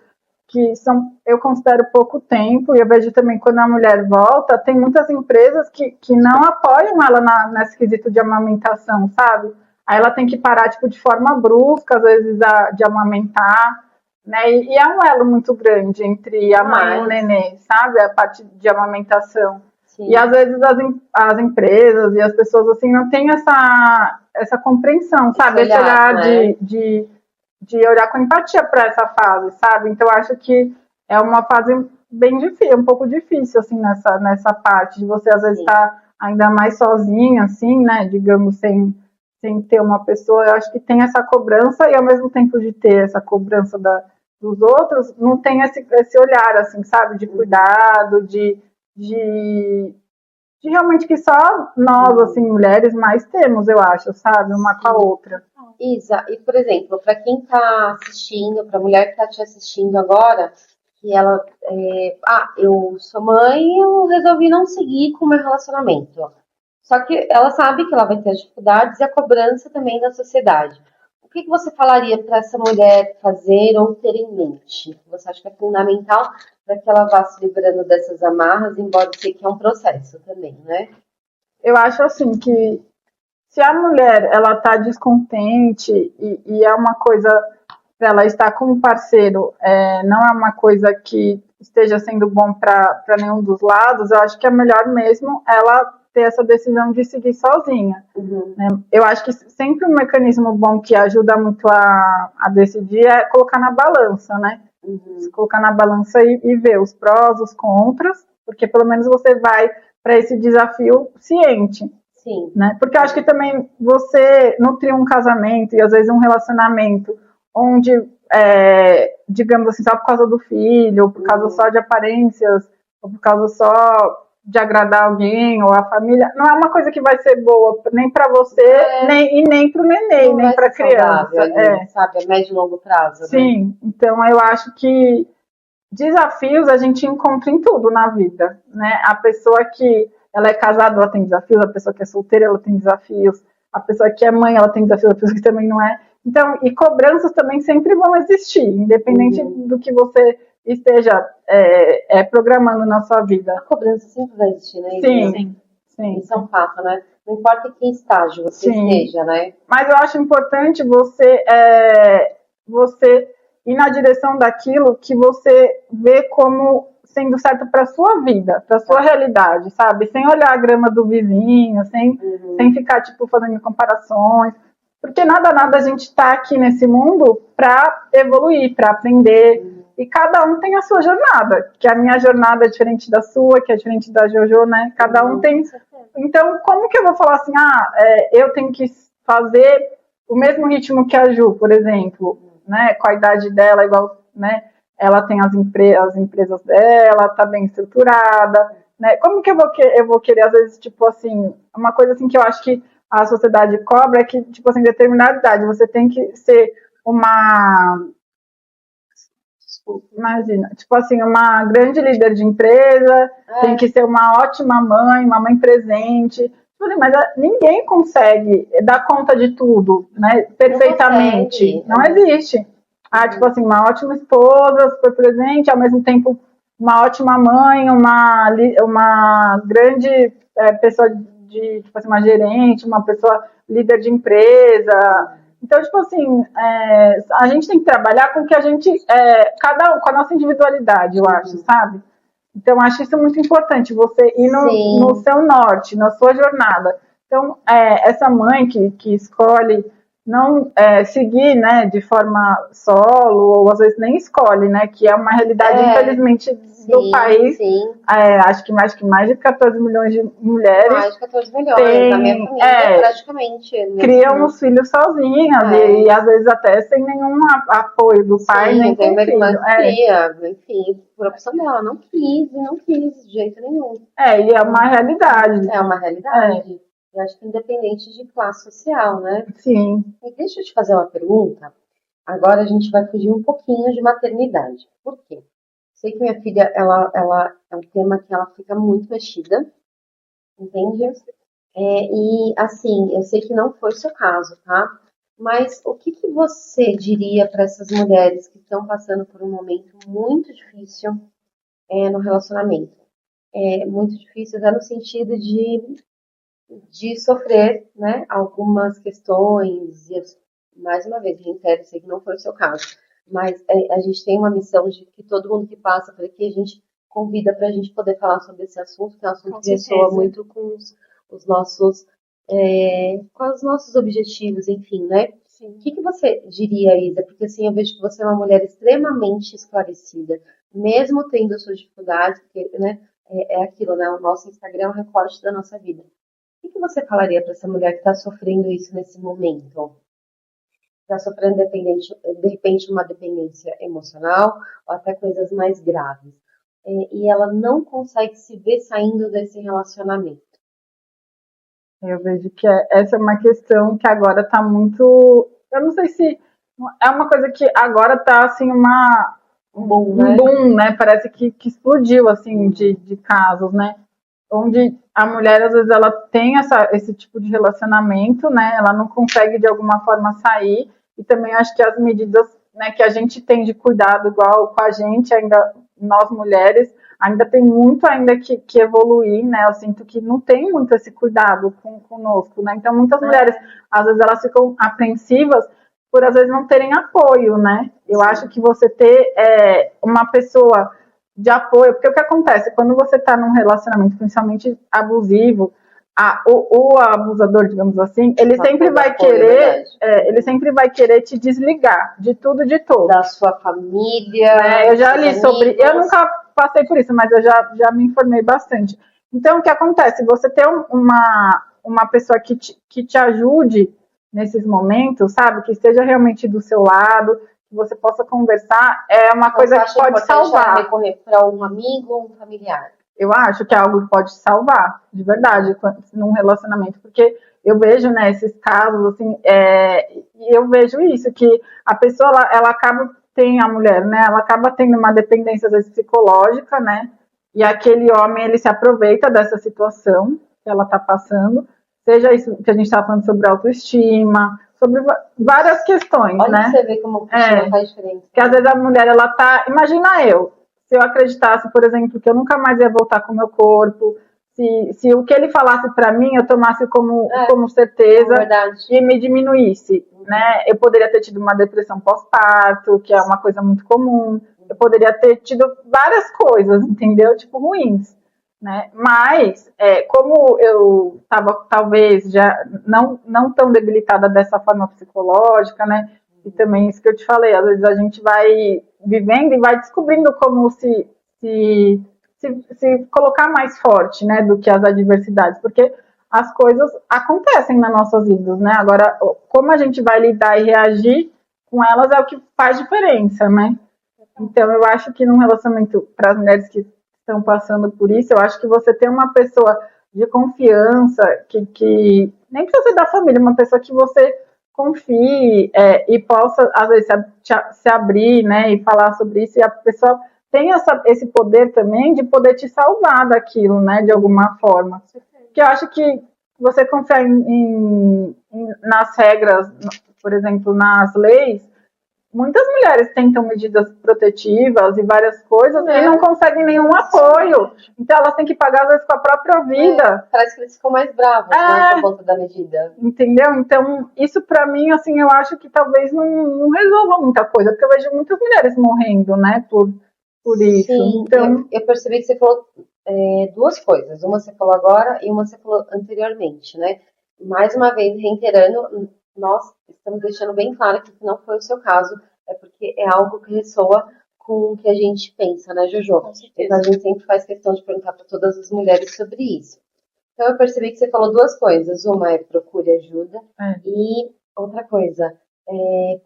eu considero pouco tempo, e eu vejo também quando a mulher volta, tem muitas empresas que não apoiam ela nesse quesito de amamentação, sabe? Aí ela tem que parar, tipo, de forma brusca, às vezes, de amamentar, né? E é um elo muito grande entre a mãe e o nenê, sabe? A parte de amamentação. Sim. E às vezes as empresas e as pessoas, assim, não têm essa compreensão, sabe? Esse olhar, né? de olhar com empatia para essa fase, sabe? Então, eu acho que é uma fase bem difícil, um pouco difícil, assim, nessa parte, de você, às vezes, estar ainda mais sozinha, assim, né? Digamos, sem ter uma pessoa. Eu acho que tem essa cobrança, e ao mesmo tempo de ter essa cobrança dos outros, não tem esse olhar, assim, sabe? De cuidado, de realmente que só nós, assim, mulheres, mais temos, eu acho, sabe? Uma com a outra. Isa, e por exemplo, para quem está assistindo, para a mulher que está te assistindo agora, que ela, eu sou mãe e eu resolvi não seguir com o meu relacionamento. Só que ela sabe que ela vai ter as dificuldades e a cobrança também da sociedade. O que você falaria para essa mulher fazer ou ter em mente? Você acha que é fundamental para que ela vá se livrando dessas amarras, embora eu sei que é um processo também, né? Eu acho assim que se a mulher ela está descontente e é uma coisa para ela estar com um parceiro, não é uma coisa que esteja sendo bom para nenhum dos lados, eu acho que é melhor mesmo ela ter essa decisão de seguir sozinha. Uhum. Né? Eu acho que sempre um mecanismo bom que ajuda muito a decidir é colocar na balança, né? Uhum. Colocar na balança e ver os prós, os contras, porque pelo menos você vai para esse desafio ciente. Sim. Né? Porque eu acho que também você nutrir um casamento e às vezes um relacionamento onde, digamos assim, só por causa do filho, ou por causa só de aparências, ou por causa só de agradar alguém ou a família, não é uma coisa que vai ser boa nem para você, nem para o neném, nem para a criança. Saudável, sabe, a médio e longo prazo. Sim, né? Então eu acho que desafios a gente encontra em tudo na vida, né? A pessoa que ela é casada, ela tem desafios, a pessoa que é solteira, ela tem desafios, a pessoa que é mãe, ela tem desafios, a pessoa que também não é. Então, e cobranças também sempre vão existir, independente do que você esteja programando na sua vida. A cobrança sempre vai existir, né? Sim. Isso é um fato, né? Não importa em que estágio você esteja, né? Mas eu acho importante você ir na direção daquilo que você vê como sendo certo para sua vida, para sua realidade, sabe? Sem olhar a grama do vizinho, sem ficar, tipo, fazendo comparações. Porque nada a gente está aqui nesse mundo para evoluir, para aprender. E cada um tem a sua jornada, que a minha jornada é diferente da sua, que é diferente da Jojo, né? Cada um tem. Então, como que eu vou falar assim, eu tenho que fazer o mesmo ritmo que a Ju, por exemplo, né? Com a idade dela, igual, né? Ela tem as empresas dela, tá bem estruturada, né? Como que eu vou querer, às vezes, tipo assim, uma coisa assim que eu acho que a sociedade cobra é que, tipo assim, determinada idade, você tem que ser imagina, tipo assim, uma grande líder de empresa, tem que ser uma ótima mãe, uma mãe presente, mas ninguém consegue dar conta de tudo, né, perfeitamente, não existe. Tipo assim, uma ótima esposa, super presente, ao mesmo tempo uma ótima mãe, uma grande pessoa tipo assim, uma gerente, uma pessoa líder de empresa. Então, tipo assim, a gente tem que trabalhar com o que a gente, cada um, com a nossa individualidade, eu acho, sabe? Então, acho isso muito importante, você ir no seu norte, na sua jornada. Então, essa mãe que escolhe não seguir, né, de forma solo, ou às vezes nem escolhe, né, que é uma realidade, infelizmente, do país. Acho que mais de 14 milhões de mulheres. Mais de 14 milhões, na minha família, praticamente. Criam os filhos sozinhas, e às vezes até sem nenhum apoio do pai, nem tem com uma irmã filho. Enfim, por opção dela, não quis de jeito nenhum. E é uma realidade. É uma realidade. Eu acho que independente de classe social, né? Sim. E deixa eu te fazer uma pergunta. Agora a gente vai fugir um pouquinho de maternidade. Por quê? Sei que minha filha, ela é um tema que ela fica muito mexida, entende? E assim, eu sei que não foi o seu caso, tá? Mas o que que você diria para essas mulheres que estão passando por um momento muito difícil no relacionamento? Muito difícil no sentido de sofrer, né, algumas questões, e mais uma vez, reitero, sei que não foi o seu caso, mas a gente tem uma missão de que todo mundo que passa por aqui, a gente convida para a gente poder falar sobre esse assunto, que é um assunto que ressoa muito com os nossos, com os nossos objetivos, enfim, né? Sim. O que que você diria, Isa? Porque assim, eu vejo que você é uma mulher extremamente esclarecida, mesmo tendo suas dificuldades, porque, né, é aquilo, né? O nosso Instagram é um recorte da nossa vida. O que você falaria para essa mulher que está sofrendo isso nesse momento? Está sofrendo de repente uma dependência emocional ou até coisas mais graves. E ela não consegue se ver saindo desse relacionamento. Eu vejo que essa é uma questão que agora está muito. Eu não sei se. É uma coisa que agora está assim, um boom, né? Parece que explodiu assim, de casos, né? Onde a mulher, às vezes, ela tem esse tipo de relacionamento, né? Ela não consegue, de alguma forma, sair. E também acho que as medidas, né, que a gente tem de cuidado, igual com a gente, ainda, nós mulheres, ainda tem muito ainda que evoluir, né? Eu sinto que não tem muito esse cuidado conosco, né? Então, muitas mulheres, às vezes, elas ficam apreensivas por, às vezes, não terem apoio, né? Eu acho que você ter uma pessoa de apoio, porque o que acontece quando você está num relacionamento principalmente abusivo, o abusador, digamos assim, ele sempre vai querer, ele sempre vai querer te desligar de tudo, de todo. Da sua família. Eu já li sobre, eu nunca passei por isso, mas eu já me informei bastante. Então, o que acontece? Você ter uma pessoa que te ajude nesses momentos, sabe? Que esteja realmente do seu lado, que você possa conversar, é uma coisa que pode salvar. Recorrer para um amigo ou um familiar? Eu acho que é algo que pode salvar, de verdade, num relacionamento, porque eu vejo, né, esses casos, assim, e eu vejo isso, que a pessoa, ela acaba, tem a mulher, né, ela acaba tendo uma dependência, às vezes, psicológica, né, e aquele homem, ele se aproveita dessa situação que ela está passando, seja isso que a gente está falando sobre autoestima, sobre várias questões, olha, né? Você vê como o faz diferença. Que às vezes a mulher, ela tá, imagina se eu acreditasse, por exemplo, que eu nunca mais ia voltar com o meu corpo, se o que ele falasse para mim eu tomasse como certeza e me diminuísse, né? Eu poderia ter tido uma depressão pós-parto, que é uma coisa muito comum, eu poderia ter tido várias coisas, entendeu? Tipo, ruins, né? Mas, como eu estava talvez já não tão debilitada dessa forma psicológica, né? E também isso que eu te falei, às vezes a gente vai vivendo e vai descobrindo como se colocar mais forte, né, do que as adversidades, porque as coisas acontecem nas nossas vidas, né? Agora, como a gente vai lidar e reagir com elas é o que faz diferença, né? Então, eu acho que num relacionamento, para as mulheres que estão passando por isso, eu acho que você ter uma pessoa de confiança, que nem precisa ser da família, uma pessoa que você confie e possa, às vezes, se abrir, né, e falar sobre isso, e a pessoa tem esse poder também de poder te salvar daquilo, né, de alguma forma. Porque eu acho que você confiar nas regras, por exemplo, nas leis, muitas mulheres tentam medidas protetivas e várias coisas e não conseguem nenhum apoio. Então elas têm que pagar, às vezes, com a própria vida. Parece que eles ficam mais bravos, né, por conta da medida. Entendeu? Então, isso pra mim, assim, eu acho que talvez não resolva muita coisa, porque eu vejo muitas mulheres morrendo, né, por isso. Sim, então, eu percebi que você falou duas coisas. Uma você falou agora e uma você falou anteriormente, né? Mais uma vez, reiterando, nós estamos deixando bem claro que não foi o seu caso, é porque é algo que ressoa com o que a gente pensa, né, Jojo? Então a gente sempre faz questão de perguntar para todas as mulheres sobre isso. Então eu percebi que você falou duas coisas. Uma é procure ajuda e outra coisa,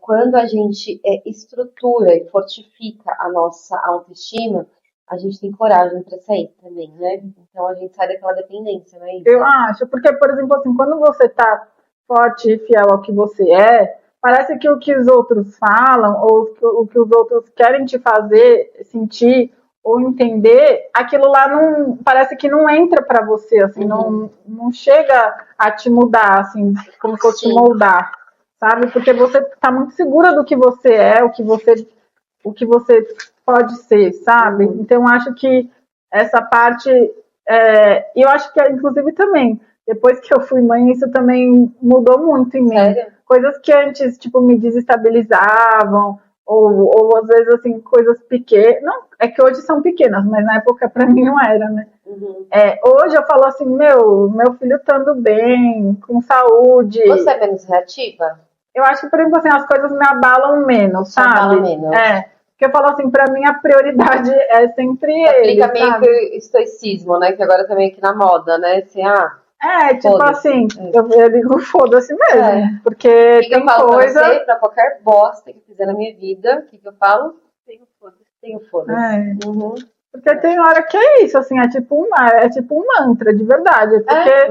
quando a gente estrutura e fortifica a nossa autoestima, a gente tem coragem para sair também, né? Então a gente sai daquela dependência, né? Eu acho, porque, por exemplo, assim, quando você tá forte e fiel ao que você é, parece que o que os outros falam, ou o que os outros querem te fazer sentir ou entender, aquilo lá não parece que não entra para você, assim, não chega a te mudar, assim, como se fosse te moldar, sabe? Porque você está muito segura do que você é, o que você pode ser, sabe? Então, acho que essa parte, eu acho que, inclusive, também, depois que eu fui mãe, isso também mudou muito em mim. Sério? Coisas que antes, tipo, me desestabilizavam, ou às vezes, assim, coisas pequenas. Não, é que hoje são pequenas, mas na época pra mim não era, né? Hoje eu falo assim, meu filho estando bem, com saúde. Você é menos reativa? Eu acho que, por exemplo, assim, as coisas me abalam menos, sabe? Abalam menos. Porque eu falo assim, pra mim a prioridade é sempre ele, Aplica meio sabe? que estoicismo, né? Que agora tá meio que na moda, né? Assim, Tipo foda-se. assim, eu digo foda-se mesmo, porque O que tem eu falo coisa... pra você? Pra qualquer bosta que fizer na minha vida, o que eu falo? Tenho foda-se. Porque tem hora que é isso, assim, é tipo um mantra, de verdade, porque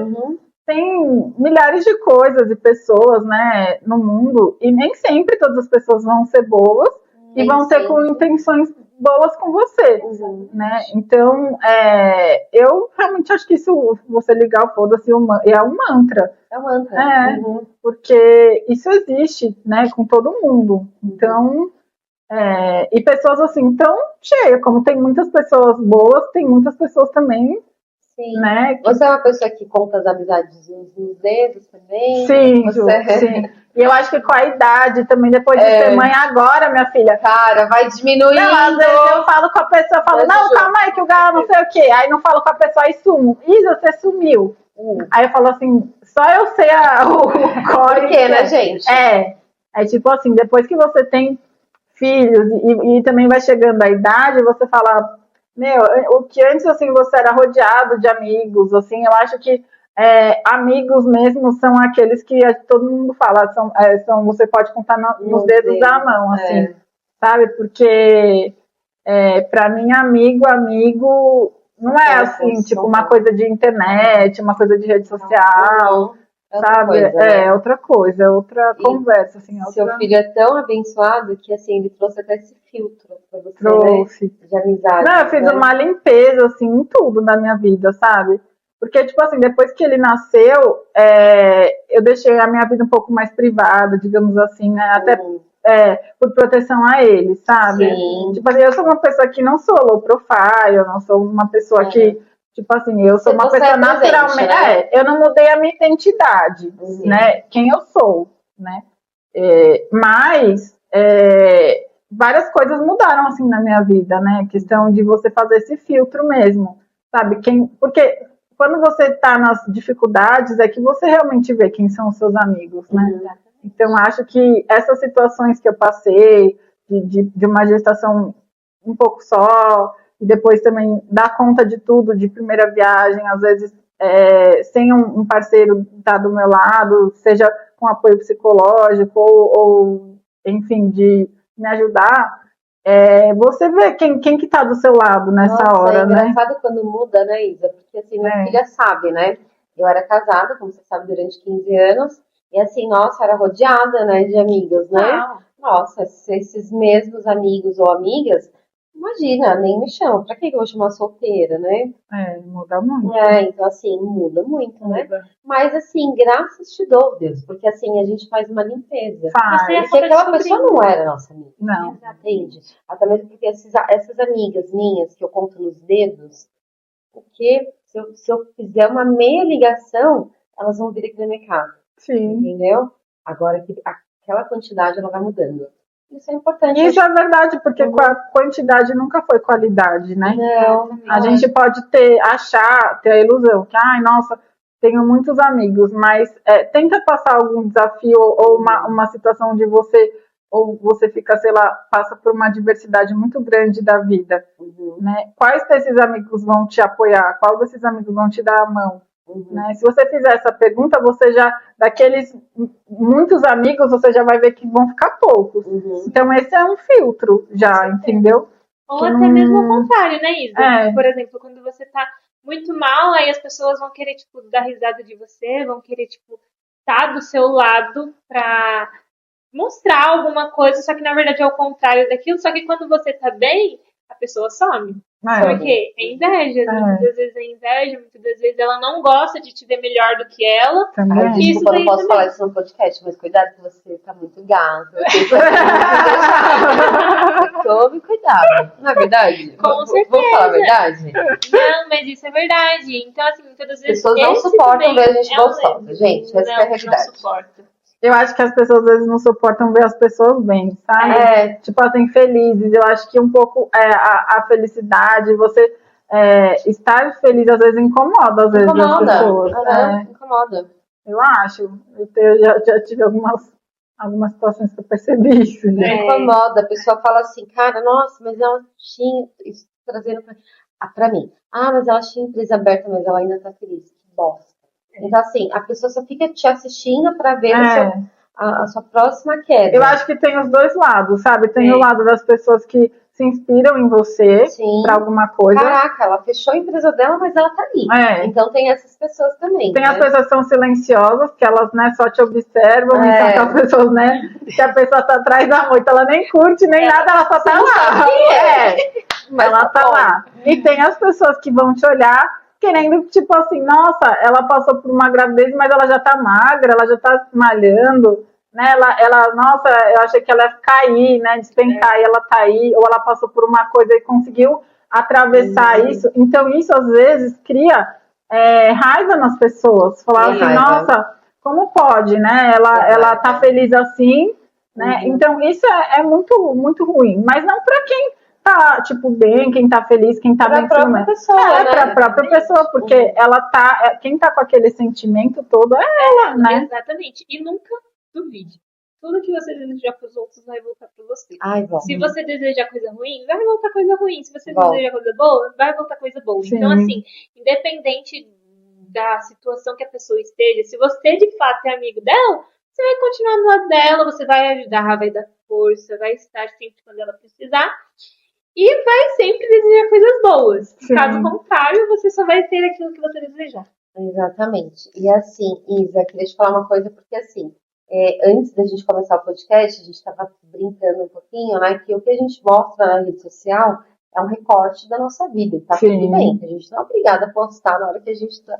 tem milhares de coisas e pessoas, né, no mundo, e nem sempre todas as pessoas vão ser boas e vão ter com intenções boas com você, né? Então, eu realmente acho que isso, você ligar o foda-se, é um mantra. É um mantra. Porque isso existe, né, com todo mundo. Então, e pessoas assim tão cheias, como tem muitas pessoas boas, tem muitas pessoas também, Sim. né? Você é uma pessoa que conta as amizades nos dedos também? Sim, Ju, sim. E eu acho que com a idade também, depois de ser mãe agora, minha filha. Cara, vai diminuindo. Não, às vezes eu falo com a pessoa, falo, não, calma aí, que o galo não sei o quê. Aí não falo com a pessoa, aí sumo. Isa, você sumiu. Aí eu falo assim, só eu sei o core. Por quê, né, gente? É tipo assim, depois que você tem filhos e também vai chegando a idade, você fala, o que antes assim você era rodeado de amigos, assim, eu acho que amigos mesmo são aqueles que todo mundo fala, você pode contar nos dedos da mão, assim, sabe? Porque para mim amigo não é assim, tipo uma coisa de internet, uma coisa de rede social. Sabe? Coisa, né? Outra coisa, é outra conversa, assim. Seu filho é tão abençoado que, assim, ele trouxe até esse filtro pra você, Trouxe. né? De amizade. Não, eu fiz uma limpeza, assim, em tudo na minha vida, sabe? Porque, tipo assim, depois que ele nasceu, eu deixei a minha vida um pouco mais privada, digamos assim, né? Até por proteção a ele, sabe? Sim. Tipo assim, eu sou uma pessoa que não sou low profile, eu não sou uma pessoa que... Tipo assim, eu sou uma pessoa naturalmente... Né? Eu não mudei a minha identidade, né? Quem eu sou, né? Mas várias coisas mudaram, assim, na minha vida, né? A questão de você fazer esse filtro mesmo, sabe? Porque quando você tá nas dificuldades, é que você realmente vê quem são os seus amigos, né? Então, acho que essas situações que eu passei, de uma gestação um pouco só, e depois também dar conta de tudo, de primeira viagem, às vezes sem um parceiro estar do meu lado, seja com apoio psicológico ou enfim, de me ajudar, você vê quem que está do seu lado nessa hora, né? É engraçado quando muda, né, Isa? Porque assim, minha filha sabe, né? Eu era casada, como você sabe, durante 15 anos, e assim, nossa, era rodeada, né, de amigos, né? Nossa, esses mesmos amigos ou amigas, imagina, nem me chamam. Pra que eu vou chamar solteira, né? Muda muito. Então assim, muda muito, né? Mas assim, graças te dou, Deus, porque assim, a gente faz uma limpeza. Porque aquela pessoa não era nossa amiga. Não. Entende? Até mesmo porque essas amigas minhas que eu conto nos dedos, porque se eu fizer uma meia ligação, elas vão vir aqui na minha casa. Sim. Entendeu? Agora que aquela quantidade ela vai mudando. Isso é importante. Isso é verdade, porque a quantidade nunca foi qualidade, né? Não. A gente pode ter a ilusão que, ai, nossa, tenho muitos amigos, mas tenta passar algum desafio ou uma situação onde você fica, sei lá, passa por uma diversidade muito grande da vida, né? Quais desses amigos vão te apoiar? Qual desses amigos vão te dar a mão? Né? Se você fizer essa pergunta, você já, daqueles muitos amigos, você já vai ver que vão ficar poucos. Então, esse é um filtro já, entendeu? Ou até mesmo o contrário, né, Isa? Por exemplo, quando você tá muito mal, aí as pessoas vão querer, tipo, dar risada de você, vão querer, tipo, estar do seu lado pra mostrar alguma coisa, só que na verdade é o contrário daquilo, só que quando você tá bem, a pessoa some. Porque é inveja, muitas vezes é inveja, muitas vezes ela não gosta de te ver melhor do que ela. Ai, desculpa, eu não posso falar isso no podcast, mas cuidado que você tá muito gato. Tome cuidado, não é verdade? Com certeza. Vamos falar a verdade? Não, mas isso é verdade. Então, assim, muitas vezes... As pessoas não suportam ver a gente gostosa, gente. Essa é a realidade. Não suporta. Eu acho que as pessoas às vezes não suportam ver as pessoas bem, sabe? Tipo assim, felizes. Eu acho que um pouco a felicidade, você estar feliz às vezes incomoda as vezes as pessoas. Incomoda. Eu acho. Eu já tive algumas situações que eu percebi isso. Incomoda. A pessoa fala assim, cara, nossa, mas ela tinha isso trazendo pra mim. Ah, mas ela tinha empresa aberta, mas ela ainda tá feliz. Que bosta. Então, assim, a pessoa só fica te assistindo pra ver a sua próxima queda. Eu acho que tem os dois lados, sabe? Tem o lado das pessoas que se inspiram em você pra alguma coisa. Caraca, ela fechou a empresa dela, mas ela tá ali. Então tem essas pessoas também. Tem as pessoas que são silenciosas, que elas só te observam, e são aquelas pessoas, que a pessoa tá atrás da moita, ela nem curte, nem nada, ela só tá lá. Mas ela tá lá. E tem as pessoas que vão te olhar querendo, tipo assim, nossa, ela passou por uma gravidez, mas ela já tá magra, ela já tá malhando, né? Nossa, eu achei que ela ia cair, né? Despencar, e ela tá aí, ou ela passou por uma coisa e conseguiu atravessar isso. Então, isso às vezes cria raiva nas pessoas. Falar assim, nossa, como pode, né? Ela tá feliz assim, né? Então, isso é muito, muito ruim. Mas não para quem tá, tipo, bem, quem tá feliz, quem tá bem. Pra própria pessoa, né? Pra própria pessoa, porque ela tá... Quem tá com aquele sentimento todo é ela, né? Exatamente. E nunca duvide. Tudo que você desejar pros outros vai voltar pra você. Se você desejar coisa ruim, vai voltar coisa ruim. Se você desejar coisa boa, vai voltar coisa boa. Sim. Então, assim, independente da situação que a pessoa esteja, se você de fato é amigo dela, você vai continuar do lado dela, você vai ajudar, vai dar força, vai estar sempre quando ela precisar. E vai sempre desejar coisas boas. Sim. Caso contrário, você só vai ter aquilo que você desejar. Exatamente. E assim, Isa, queria te falar uma coisa, porque assim, antes da gente começar o podcast, a gente estava brincando um pouquinho, né? Que o que a gente mostra na rede social é um recorte da nossa vida. E tá tudo bem, a gente não é obrigada a postar na hora que a gente tá.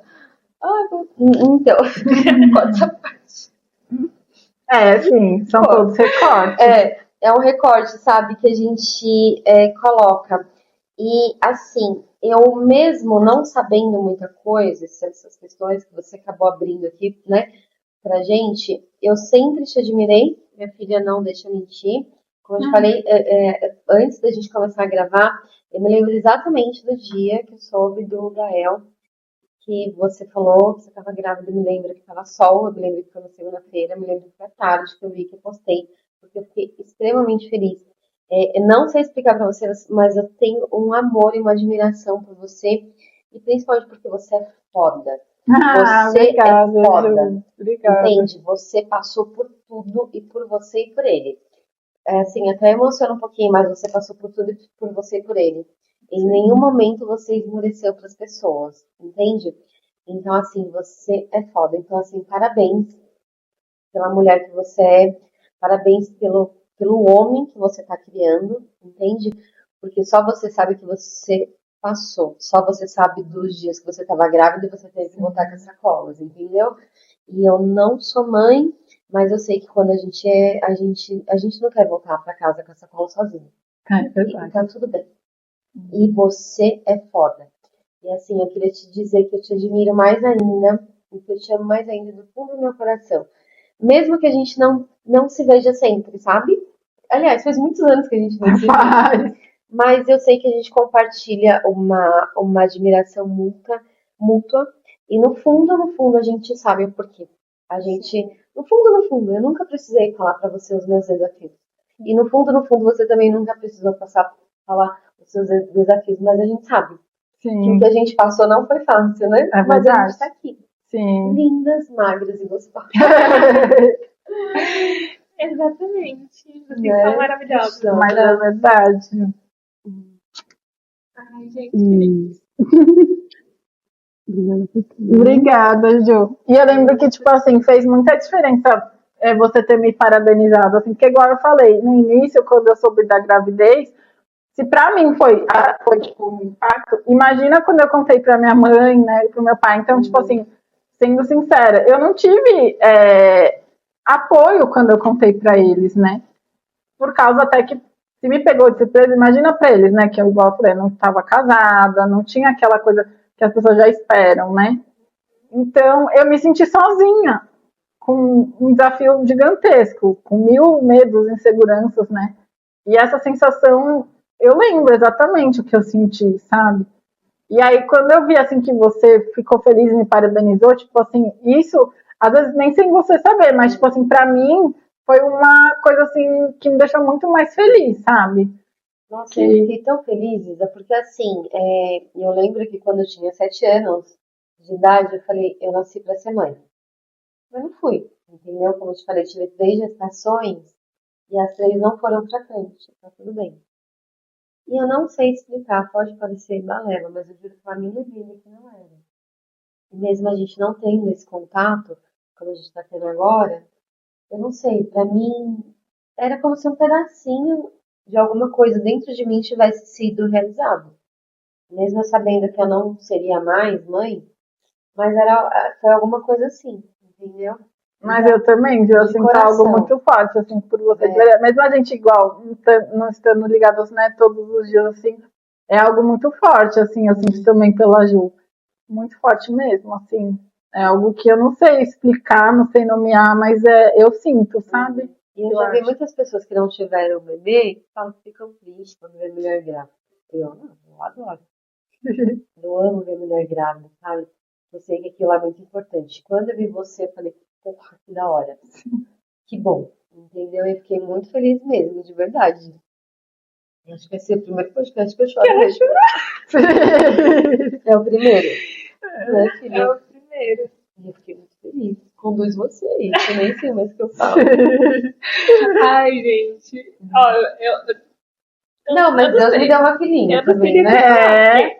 Então, corta essa parte. Sim, são todos recortes. É um recorte, sabe, que a gente coloca. E, assim, eu mesmo não sabendo muita coisa, essas questões que você acabou abrindo aqui, né, pra gente, eu sempre te admirei, minha filha não deixa mentir. Como eu te falei, antes da gente começar a gravar, eu me lembro exatamente do dia que eu soube do Gael, que você falou que você estava grávida, eu me lembro que estava sol, eu me lembro que foi na segunda-feira, eu me lembro que foi à tarde que eu vi que eu postei, porque eu fiquei extremamente feliz. Eu não sei explicar para vocês, mas eu tenho um amor e uma admiração por você, e principalmente porque você é foda. Você obrigada, é foda. Obrigada. Entende? Você passou por tudo e por você e por ele. Assim, até emociona um pouquinho, mas você passou por tudo por você e por ele. Em nenhum momento você esmoreceu para as pessoas, entende? Então, assim, você é foda. Então, assim, parabéns pela mulher que você é, parabéns pelo homem que você está criando, entende? Porque só você sabe que você passou, só você sabe dos dias que você estava grávida e você teve que voltar com as sacolas, entendeu? E eu não sou mãe, mas eu sei que quando a gente não quer voltar para casa com a sacola sozinha. É verdade. E tá tudo bem. E você é foda. E assim, eu queria te dizer que eu te admiro mais ainda, e que eu te amo mais ainda do fundo do meu coração. Mesmo que a gente não se veja sempre, sabe? Aliás, faz muitos anos que a gente não se vê. Mas eu sei que a gente compartilha uma admiração mútua. E no fundo, a gente sabe o porquê. A gente, no fundo, eu nunca precisei falar pra você os meus desafios. E no fundo, você também nunca precisou falar os seus desafios, mas a gente sabe que o que a gente passou não foi fácil, né? Mas a gente tá aqui. Sim. Lindas, magras e gostosas. Exatamente. Vocês são maravilhosos. Mas é verdade. Ai, gente, feliz. Obrigada, Ju. E eu lembro que, tipo assim, fez muita diferença você ter me parabenizado, assim, porque igual eu falei, no início, quando eu soube da gravidez, se pra mim foi tipo, um impacto, imagina quando eu contei pra minha mãe, né, pro meu pai. Então, tipo assim, sendo sincera, eu não tive apoio quando eu contei pra eles, né? Por causa até que se me pegou de surpresa, imagina pra eles, né? Que eu, igual eu falei, não estava casada, não tinha aquela coisa que as pessoas já esperam, né? Então, eu me senti sozinha, com um desafio gigantesco, com 1000 medos, inseguranças, né? E essa sensação, eu lembro exatamente o que eu senti, sabe? E aí, quando eu vi, assim, que você ficou feliz e me parabenizou, tipo assim, isso, às vezes nem sem você saber, mas, tipo assim, pra mim, foi uma coisa, assim, que me deixou muito mais feliz, sabe? Nossa, eu fiquei tão feliz, Isa, porque assim, eu lembro que quando eu tinha 7 anos de idade, eu falei, eu nasci pra ser mãe. Mas não fui, entendeu? Como eu te falei, tive 3 gestações e as 3 não foram pra frente, tá tudo bem. E eu não sei explicar, pode parecer balela, mas eu juro pra minha vida que não era. E mesmo a gente não tendo esse contato, como a gente tá tendo agora, eu não sei, pra mim era como se um pedacinho de alguma coisa dentro de mim tivesse sido realizado. Mesmo eu sabendo que eu não seria mais mãe, mas foi alguma coisa assim, entendeu? Mas eu também, eu sinto algo muito forte, assim, por você. Mesmo a gente igual, não estando ligados, né, todos os dias, assim, é algo muito forte, assim, eu sinto também pela Ju. Muito forte mesmo, assim. É algo que eu não sei explicar, não sei nomear, mas eu sinto, sabe? E eu já vi muitas pessoas que não tiveram bebê que falam que ficam tristes quando vê mulher grávida. Eu adoro. Eu amo ver mulher grávida, sabe? Eu sei que aquilo é muito importante. Quando eu vi você, eu falei, porra, que da hora. Que bom. Entendeu? Eu fiquei muito feliz mesmo, de verdade. Acho que vai ser o primeiro podcast que eu choro. É o primeiro. Né, filha? É o primeiro. E eu fiquei muito feliz. Conduz você aí, eu nem sei mais o que eu falo. Ai, gente. Ó, não, mas Deus me deu uma filhinha também, né?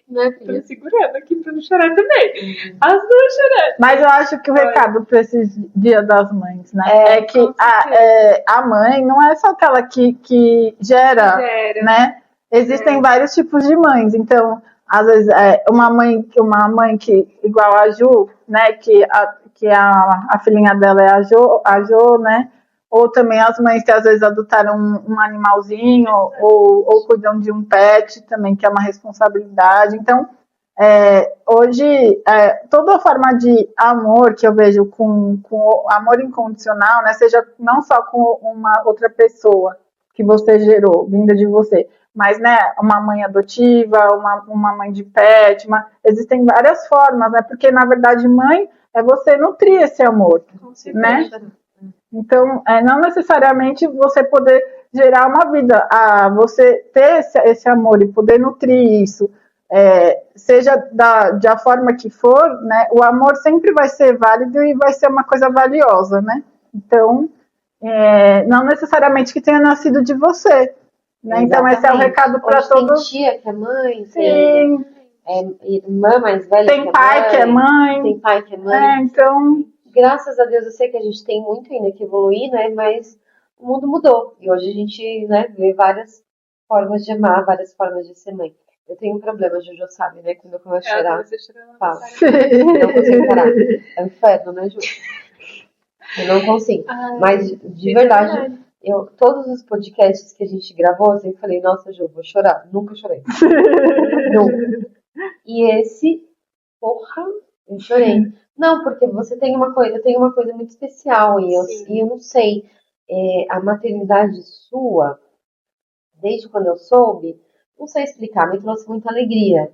Né, Tô filha? me segurando aqui pra não chorar também. As duas chorando. Mas eu acho que o recado para esse Dia das Mães, né? É que a mãe não é só aquela que gera, né? Existem vários tipos de mães. Então, às vezes, uma mãe que, igual a Ju, né? Que a filhinha dela é a Jo, né? Ou também as mães que às vezes adotaram um animalzinho ou cuidam de um pet também, que é uma responsabilidade. Então, hoje, toda forma de amor que eu vejo com amor incondicional, né, seja não só com uma outra pessoa que você gerou, vinda de você, mas, né, uma mãe adotiva, uma mãe de pet, existem várias formas, né, porque, na verdade, mãe é você nutrir esse amor, né? Então, não necessariamente você poder gerar uma vida, você ter esse amor e poder nutrir isso, seja da forma que for, né, o amor sempre vai ser válido e vai ser uma coisa valiosa, né? Então, não necessariamente que tenha nascido de você, né? Então, esse é o recado para todos. Tem tia que é mãe, Sim. Irmã mais velha tem pai que é mãe. Tem pai que é mãe. Então, graças a Deus, eu sei que a gente tem muito ainda que evoluir, né? Mas o mundo mudou. E hoje a gente, né, vê várias formas de amar, várias formas de ser mãe. Eu tenho um problema, a Jojo sabe, né? Quando eu começo a chorar, falo. Não consigo parar. É um inferno, né, Ju? Eu não consigo. Mas, de verdade, todos os podcasts que a gente gravou, eu sempre falei, nossa, Ju, vou chorar. Nunca chorei. Nunca. E esse, porra, eu chorei. Não, porque você tem uma coisa muito especial e eu não sei, a maternidade sua, desde quando eu soube, não sei explicar, me trouxe muita alegria.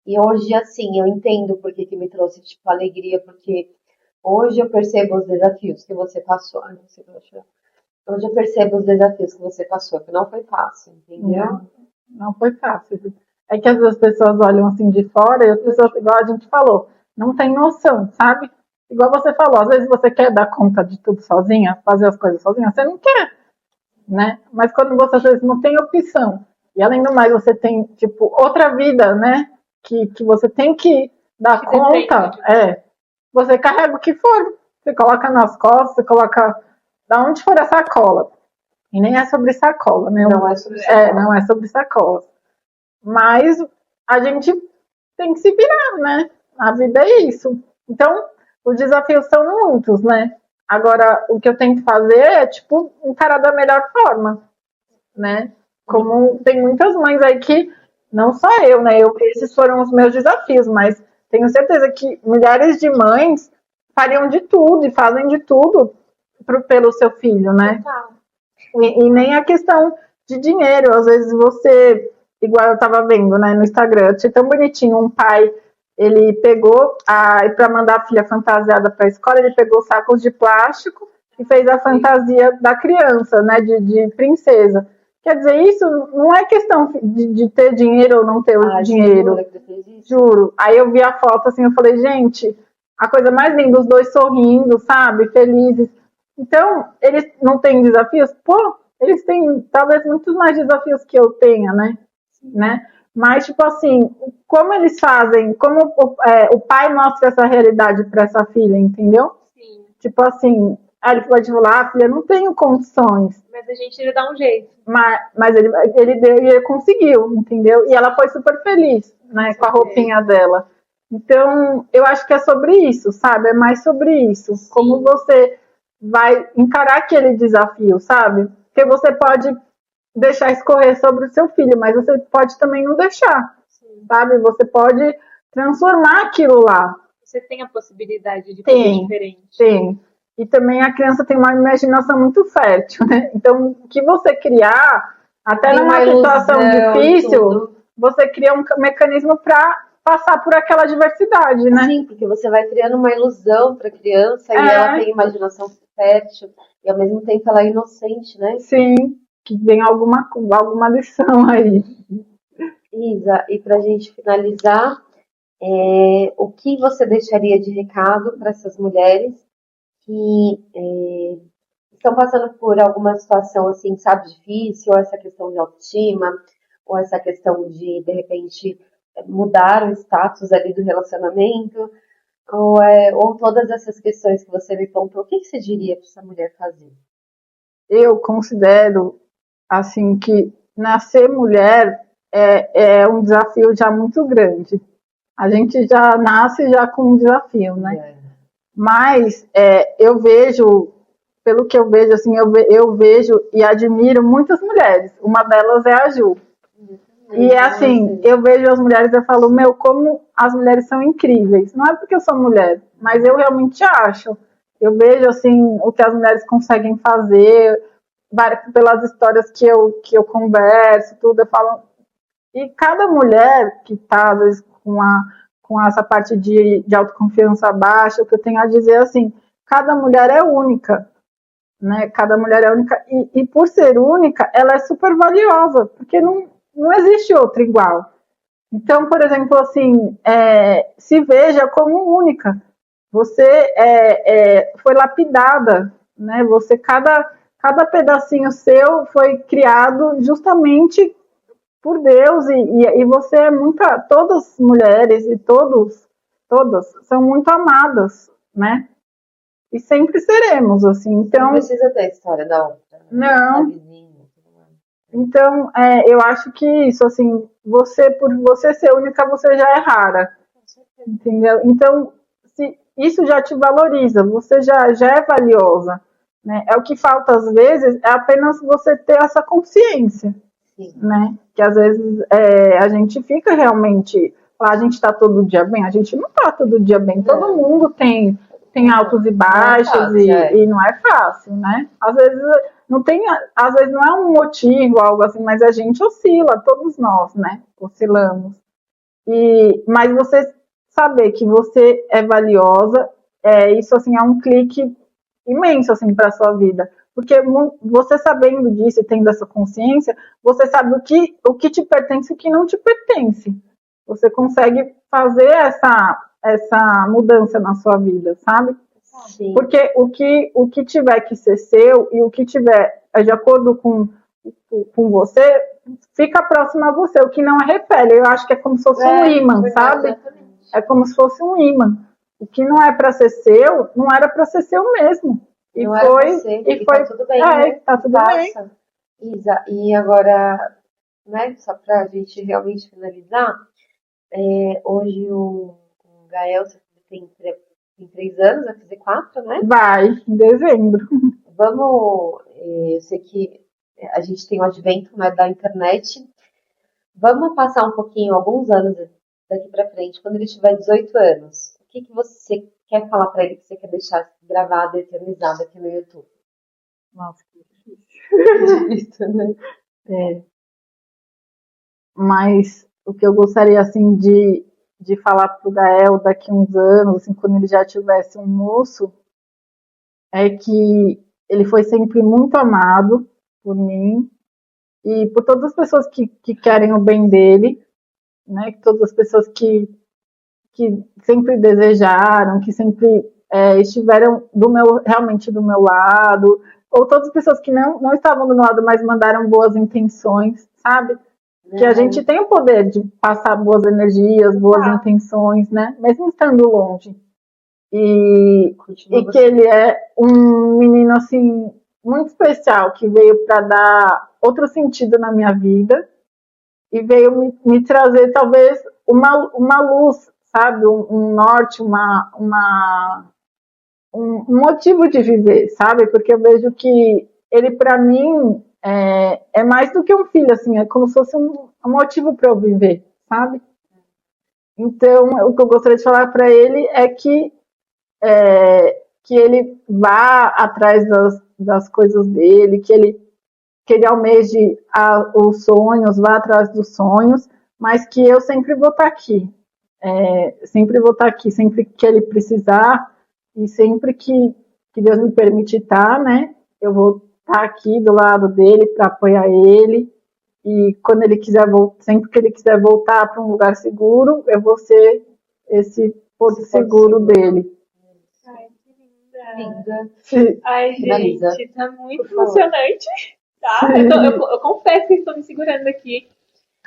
E hoje, assim, eu entendo por que me trouxe, tipo, alegria, porque hoje eu percebo os desafios que você passou. Ai, não sei como chorar. Hoje eu percebo os desafios que você passou, que não foi fácil, entendeu? Não foi fácil. É que as pessoas olham assim de fora e as pessoas, igual a gente falou, não tem noção, sabe? Igual você falou, às vezes você quer dar conta de tudo sozinha, fazer as coisas sozinha, você não quer, né? Mas quando você às vezes não tem opção, e além do mais você tem, tipo, outra vida, né? Que você tem que dar conta, você carrega o que for, Você coloca nas costas, você coloca da onde for a sacola. E nem é sobre sacola, né? Não é sobre sacola. Não é sobre sacola. Mas a gente tem que se virar, né? A vida é isso. Então, os desafios são muitos, né? Agora, o que eu tento fazer é, tipo, encarar da melhor forma, né? Como tem muitas mães aí que, não só eu, né? Esses foram os meus desafios, mas tenho certeza que milhares de mães fariam de tudo e fazem de tudo pelo seu filho, né? E nem a questão de dinheiro. Às vezes você, igual eu tava vendo, né, no Instagram, eu achei tão bonitinho, um pai, ele pegou, para mandar a filha fantasiada para a escola, ele pegou sacos de plástico e fez a fantasia da criança, né, de princesa. Quer dizer, isso não é questão de ter dinheiro ou não ter dinheiro. Juro. Aí eu vi a foto assim, eu falei, gente, a coisa mais linda, os dois sorrindo, sabe, felizes. Então, eles não têm desafios? Pô, eles têm talvez muitos mais desafios que eu tenha, né? Mas, tipo assim, como eles fazem, como o pai mostra essa realidade para essa filha, entendeu? Sim. Tipo assim, ele pode falar, filha, não tenho condições. Mas a gente ele dá um jeito. Mas ele deu e ele conseguiu, entendeu? E ela foi super feliz, né, com a roupinha dela. Então, eu acho que é sobre isso, sabe? É mais sobre isso. Sim. Como você vai encarar aquele desafio, sabe? Porque você pode deixar escorrer sobre o seu filho, mas você pode também não deixar, sim, sabe? Você pode transformar aquilo lá. Você tem a possibilidade de fazer diferente. Tem. E também a criança tem uma imaginação muito fértil, né? Então, o que você criar, até numa situação difícil, você cria um mecanismo para passar por aquela diversidade, né? Sim, porque você vai criando uma ilusão para a criança e ela tem imaginação fértil e ao mesmo tempo ela é inocente, né? Sim, que vem alguma lição aí. Isa, e para a gente finalizar, o que você deixaria de recado para essas mulheres que estão passando por alguma situação assim, sabe, difícil, ou essa questão de autoestima, ou essa questão de repente, mudar o status ali do relacionamento, ou todas essas questões que você me contou, o que você diria para essa mulher fazer? Eu considero, assim, que nascer mulher é um desafio já muito grande. A gente já nasce já com um desafio, né? Mas eu vejo, pelo que eu vejo, assim, eu vejo e admiro muitas mulheres. Uma delas é a Ju. E assim, eu vejo as mulheres e eu falo, como as mulheres são incríveis. Não é porque eu sou mulher, mas eu realmente acho. Eu vejo, assim, o que as mulheres conseguem fazer, pelas histórias que eu converso, tudo, eu falo. E cada mulher que está, às vezes, com essa parte de autoconfiança baixa, o que eu tenho a dizer assim, cada mulher é única, né? Cada mulher é única e por ser única, ela é super valiosa, porque não existe outra igual. Então, por exemplo, assim, se veja como única. Você foi lapidada, né? Você, cada pedacinho seu foi criado justamente por Deus, e você é todas mulheres e todas são muito amadas, né? E sempre seremos, assim, então... Não precisa ter a história da outra. Não. Da vizinha. Então, eu acho que isso, assim, por você ser única, você já é rara, entendeu? Então, se isso já te valoriza, você já é valiosa, né? O que falta, às vezes, é apenas você ter essa consciência. Né? Que às vezes a gente fica realmente, a gente está todo dia bem, a gente não está todo dia bem, todo mundo tem altos e baixos e não é fácil, né? Às vezes não é um motivo, algo assim, mas a gente oscila, todos nós, né? Oscilamos. Mas você saber que você é valiosa, isso assim é um clique imenso assim para sua vida. Porque você sabendo disso e tendo essa consciência, você sabe o que te pertence e o que não te pertence. Você consegue fazer essa mudança na sua vida, sabe? Sim. Porque o que tiver que ser seu e o que tiver de acordo com você, fica próximo a você. O que não repele. Eu acho que é como se fosse um ímã, sabe? É como se fosse um ímã. o que não é para ser seu, não era para ser seu mesmo. E não foi, era você, e tá foi, tudo bem, né? tá tudo bem. Isa, e agora, né, só pra gente realmente finalizar, hoje o Gael tem 3 anos, vai fazer 4, né? Vai, em dezembro. Vamos, eu sei que a gente tem o advento, né, da internet. Vamos passar um pouquinho, alguns anos daqui pra frente, quando ele tiver 18 anos. O que você quer falar pra ele que você quer deixar gravado e eternizado aqui no YouTube? Nossa, que difícil, né? Mas o que eu gostaria, assim, de falar pro Gael daqui a uns anos, assim, quando ele já tivesse um moço, é que ele foi sempre muito amado por mim e por todas as pessoas que querem o bem dele, né? Todas as pessoas que sempre desejaram, que sempre estiveram realmente do meu lado, ou todas as pessoas que não estavam do meu lado, mas mandaram boas intenções, sabe? Que a gente tem o poder de passar boas energias, boas intenções, né? Mesmo estando longe. E que ele é um menino, assim, muito especial, que veio para dar outro sentido na minha vida e veio me trazer, talvez, uma luz, sabe? Um norte, um motivo de viver, sabe? Porque eu vejo que ele, para mim, é mais do que um filho, assim, é como se fosse um motivo para eu viver, sabe? Então, o que eu gostaria de falar para ele é que ele vá atrás das coisas dele, que ele almeje os sonhos, vá atrás dos sonhos, mas que eu sempre vou estar aqui. Sempre vou estar aqui, sempre que ele precisar e sempre que Deus me permitir estar, né? Eu vou estar aqui do lado dele para apoiar ele. E quando ele quiser sempre que ele quiser voltar para um lugar seguro, eu vou ser esse porto seguro dele. Ai, que linda. Ai, gente, tá muito emocionante. Tá? Eu confesso que estou me segurando aqui.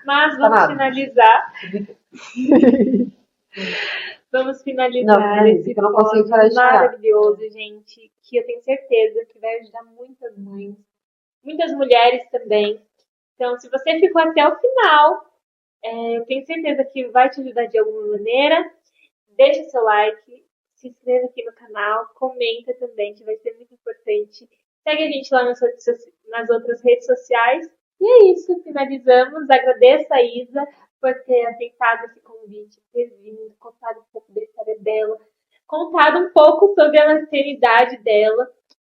Mas vamos finalizar. Vamos finalizar esse episódio maravilhoso, gente. Que eu tenho certeza que vai ajudar muitas mães, muitas mulheres também. Então, se você ficou até o final, eu tenho certeza que vai te ajudar de alguma maneira. Deixa seu like, se inscreva aqui no canal, comenta também, que vai ser muito importante. Segue a gente lá nas outras redes sociais. E é isso, finalizamos. Agradeço a Isa por ter aceitado esse convite, ter vindo, contado um pouco da história dela, contado um pouco sobre a maternidade dela.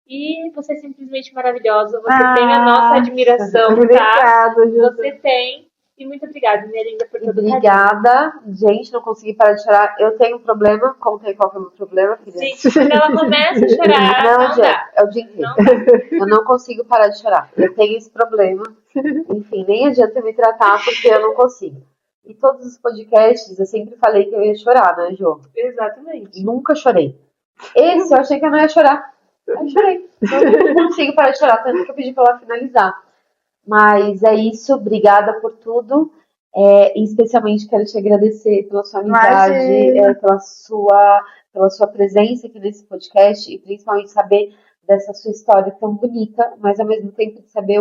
E você é simplesmente maravilhosa. Você tem a nossa admiração, obrigada, tá? Você tem. E muito obrigada, minha linda, por todo Obrigada. Gente, não consegui parar de chorar. Eu tenho um problema. Contei qual que é o meu problema, filha. Gente, quando ela começa a chorar, não dá. É o dia inteiro. Eu não consigo parar de chorar. Eu tenho esse problema. Enfim, nem adianta me tratar porque eu não consigo. E todos os podcasts, eu sempre falei que eu ia chorar, né, Jô? Exatamente. Nunca chorei. Esse eu achei que eu não ia chorar. Eu chorei. Eu não consigo parar de chorar, tanto que eu pedi pra ela finalizar. Mas é isso, obrigada por tudo. E especialmente quero te agradecer pela sua amizade, pela sua presença aqui nesse podcast e principalmente saber dessa sua história tão bonita, mas ao mesmo tempo de saber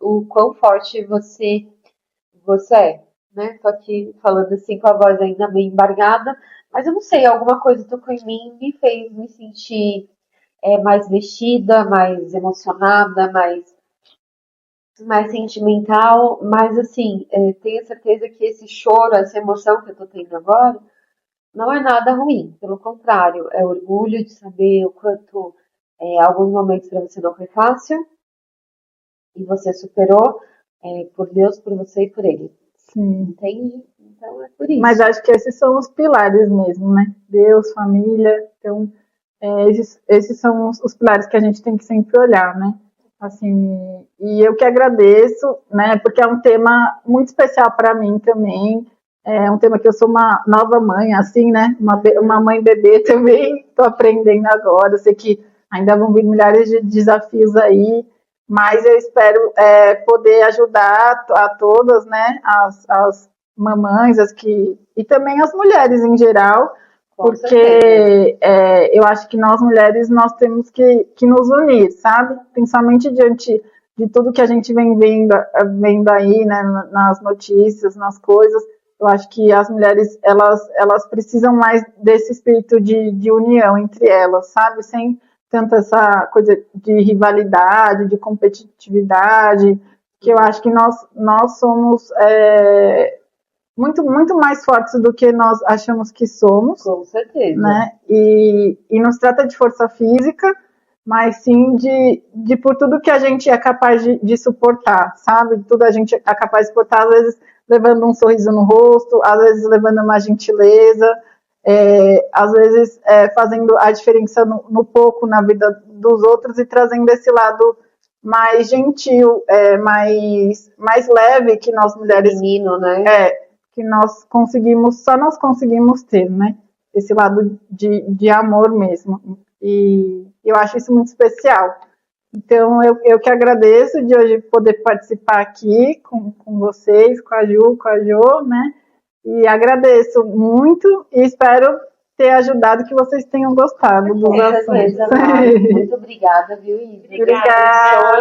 o quão forte você é. Né? Tô aqui falando assim com a voz ainda meio embargada, mas eu não sei, alguma coisa tocou em mim, me fez me sentir mais mexida, mais emocionada, mais sentimental, mas assim, tenho certeza que esse choro, essa emoção que eu tô tendo agora, não é nada ruim, pelo contrário, é orgulho de saber o quanto alguns momentos para você não foi fácil e você superou, por Deus, por você e por ele. Sim. Entende? Então é por isso. Mas acho que esses são os pilares mesmo, né? Deus, família, então esses são os pilares que a gente tem que sempre olhar, né? Assim, e eu que agradeço, né? Porque é um tema muito especial para mim também. É um tema que eu sou uma nova mãe, assim, né? Uma mãe bebê também, estou aprendendo agora. Eu sei que ainda vão vir milhares de desafios aí, mas eu espero poder ajudar a todas, né? As mamães, e também as mulheres em geral, Porque eu acho que nós mulheres nós temos que nos unir, sabe? Principalmente diante de tudo que a gente vem vendo aí, né, nas notícias, nas coisas. Eu acho que as mulheres elas precisam mais desse espírito de união entre elas, sabe? Sem tanta essa coisa de rivalidade, de competitividade, que eu acho que nós somos muito, muito mais fortes do que nós achamos que somos. Com certeza. Né? E não se trata de força física, mas sim de por tudo que a gente é capaz de suportar, sabe? Tudo a gente é capaz de suportar, às vezes levando um sorriso no rosto, às vezes levando uma gentileza, às vezes fazendo a diferença no pouco na vida dos outros e trazendo esse lado mais gentil, mais leve que nós mulheres... Menino, né? Que nós conseguimos ter, né? Esse lado de amor mesmo. E eu acho isso muito especial. Então, eu que agradeço de hoje poder participar aqui com vocês, com a Jo, né? E agradeço muito e espero ter ajudado, que vocês tenham gostado dos assuntos. Muito obrigada, viu, Isa? Obrigada.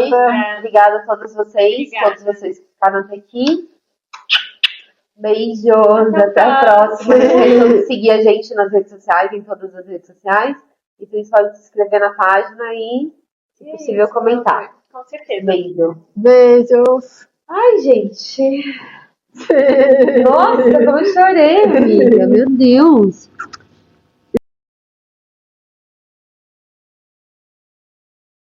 Obrigada a todos vocês, todos vocês que ficaram até aqui. Beijos, até a próxima. Não esqueçam de seguir a gente nas redes sociais, em todas as redes sociais. E principalmente se inscrever na página e, se possível, comentar. Com certeza. Beijo. Beijos. Ai, gente. Nossa, como eu chorei, amiga. Meu Deus.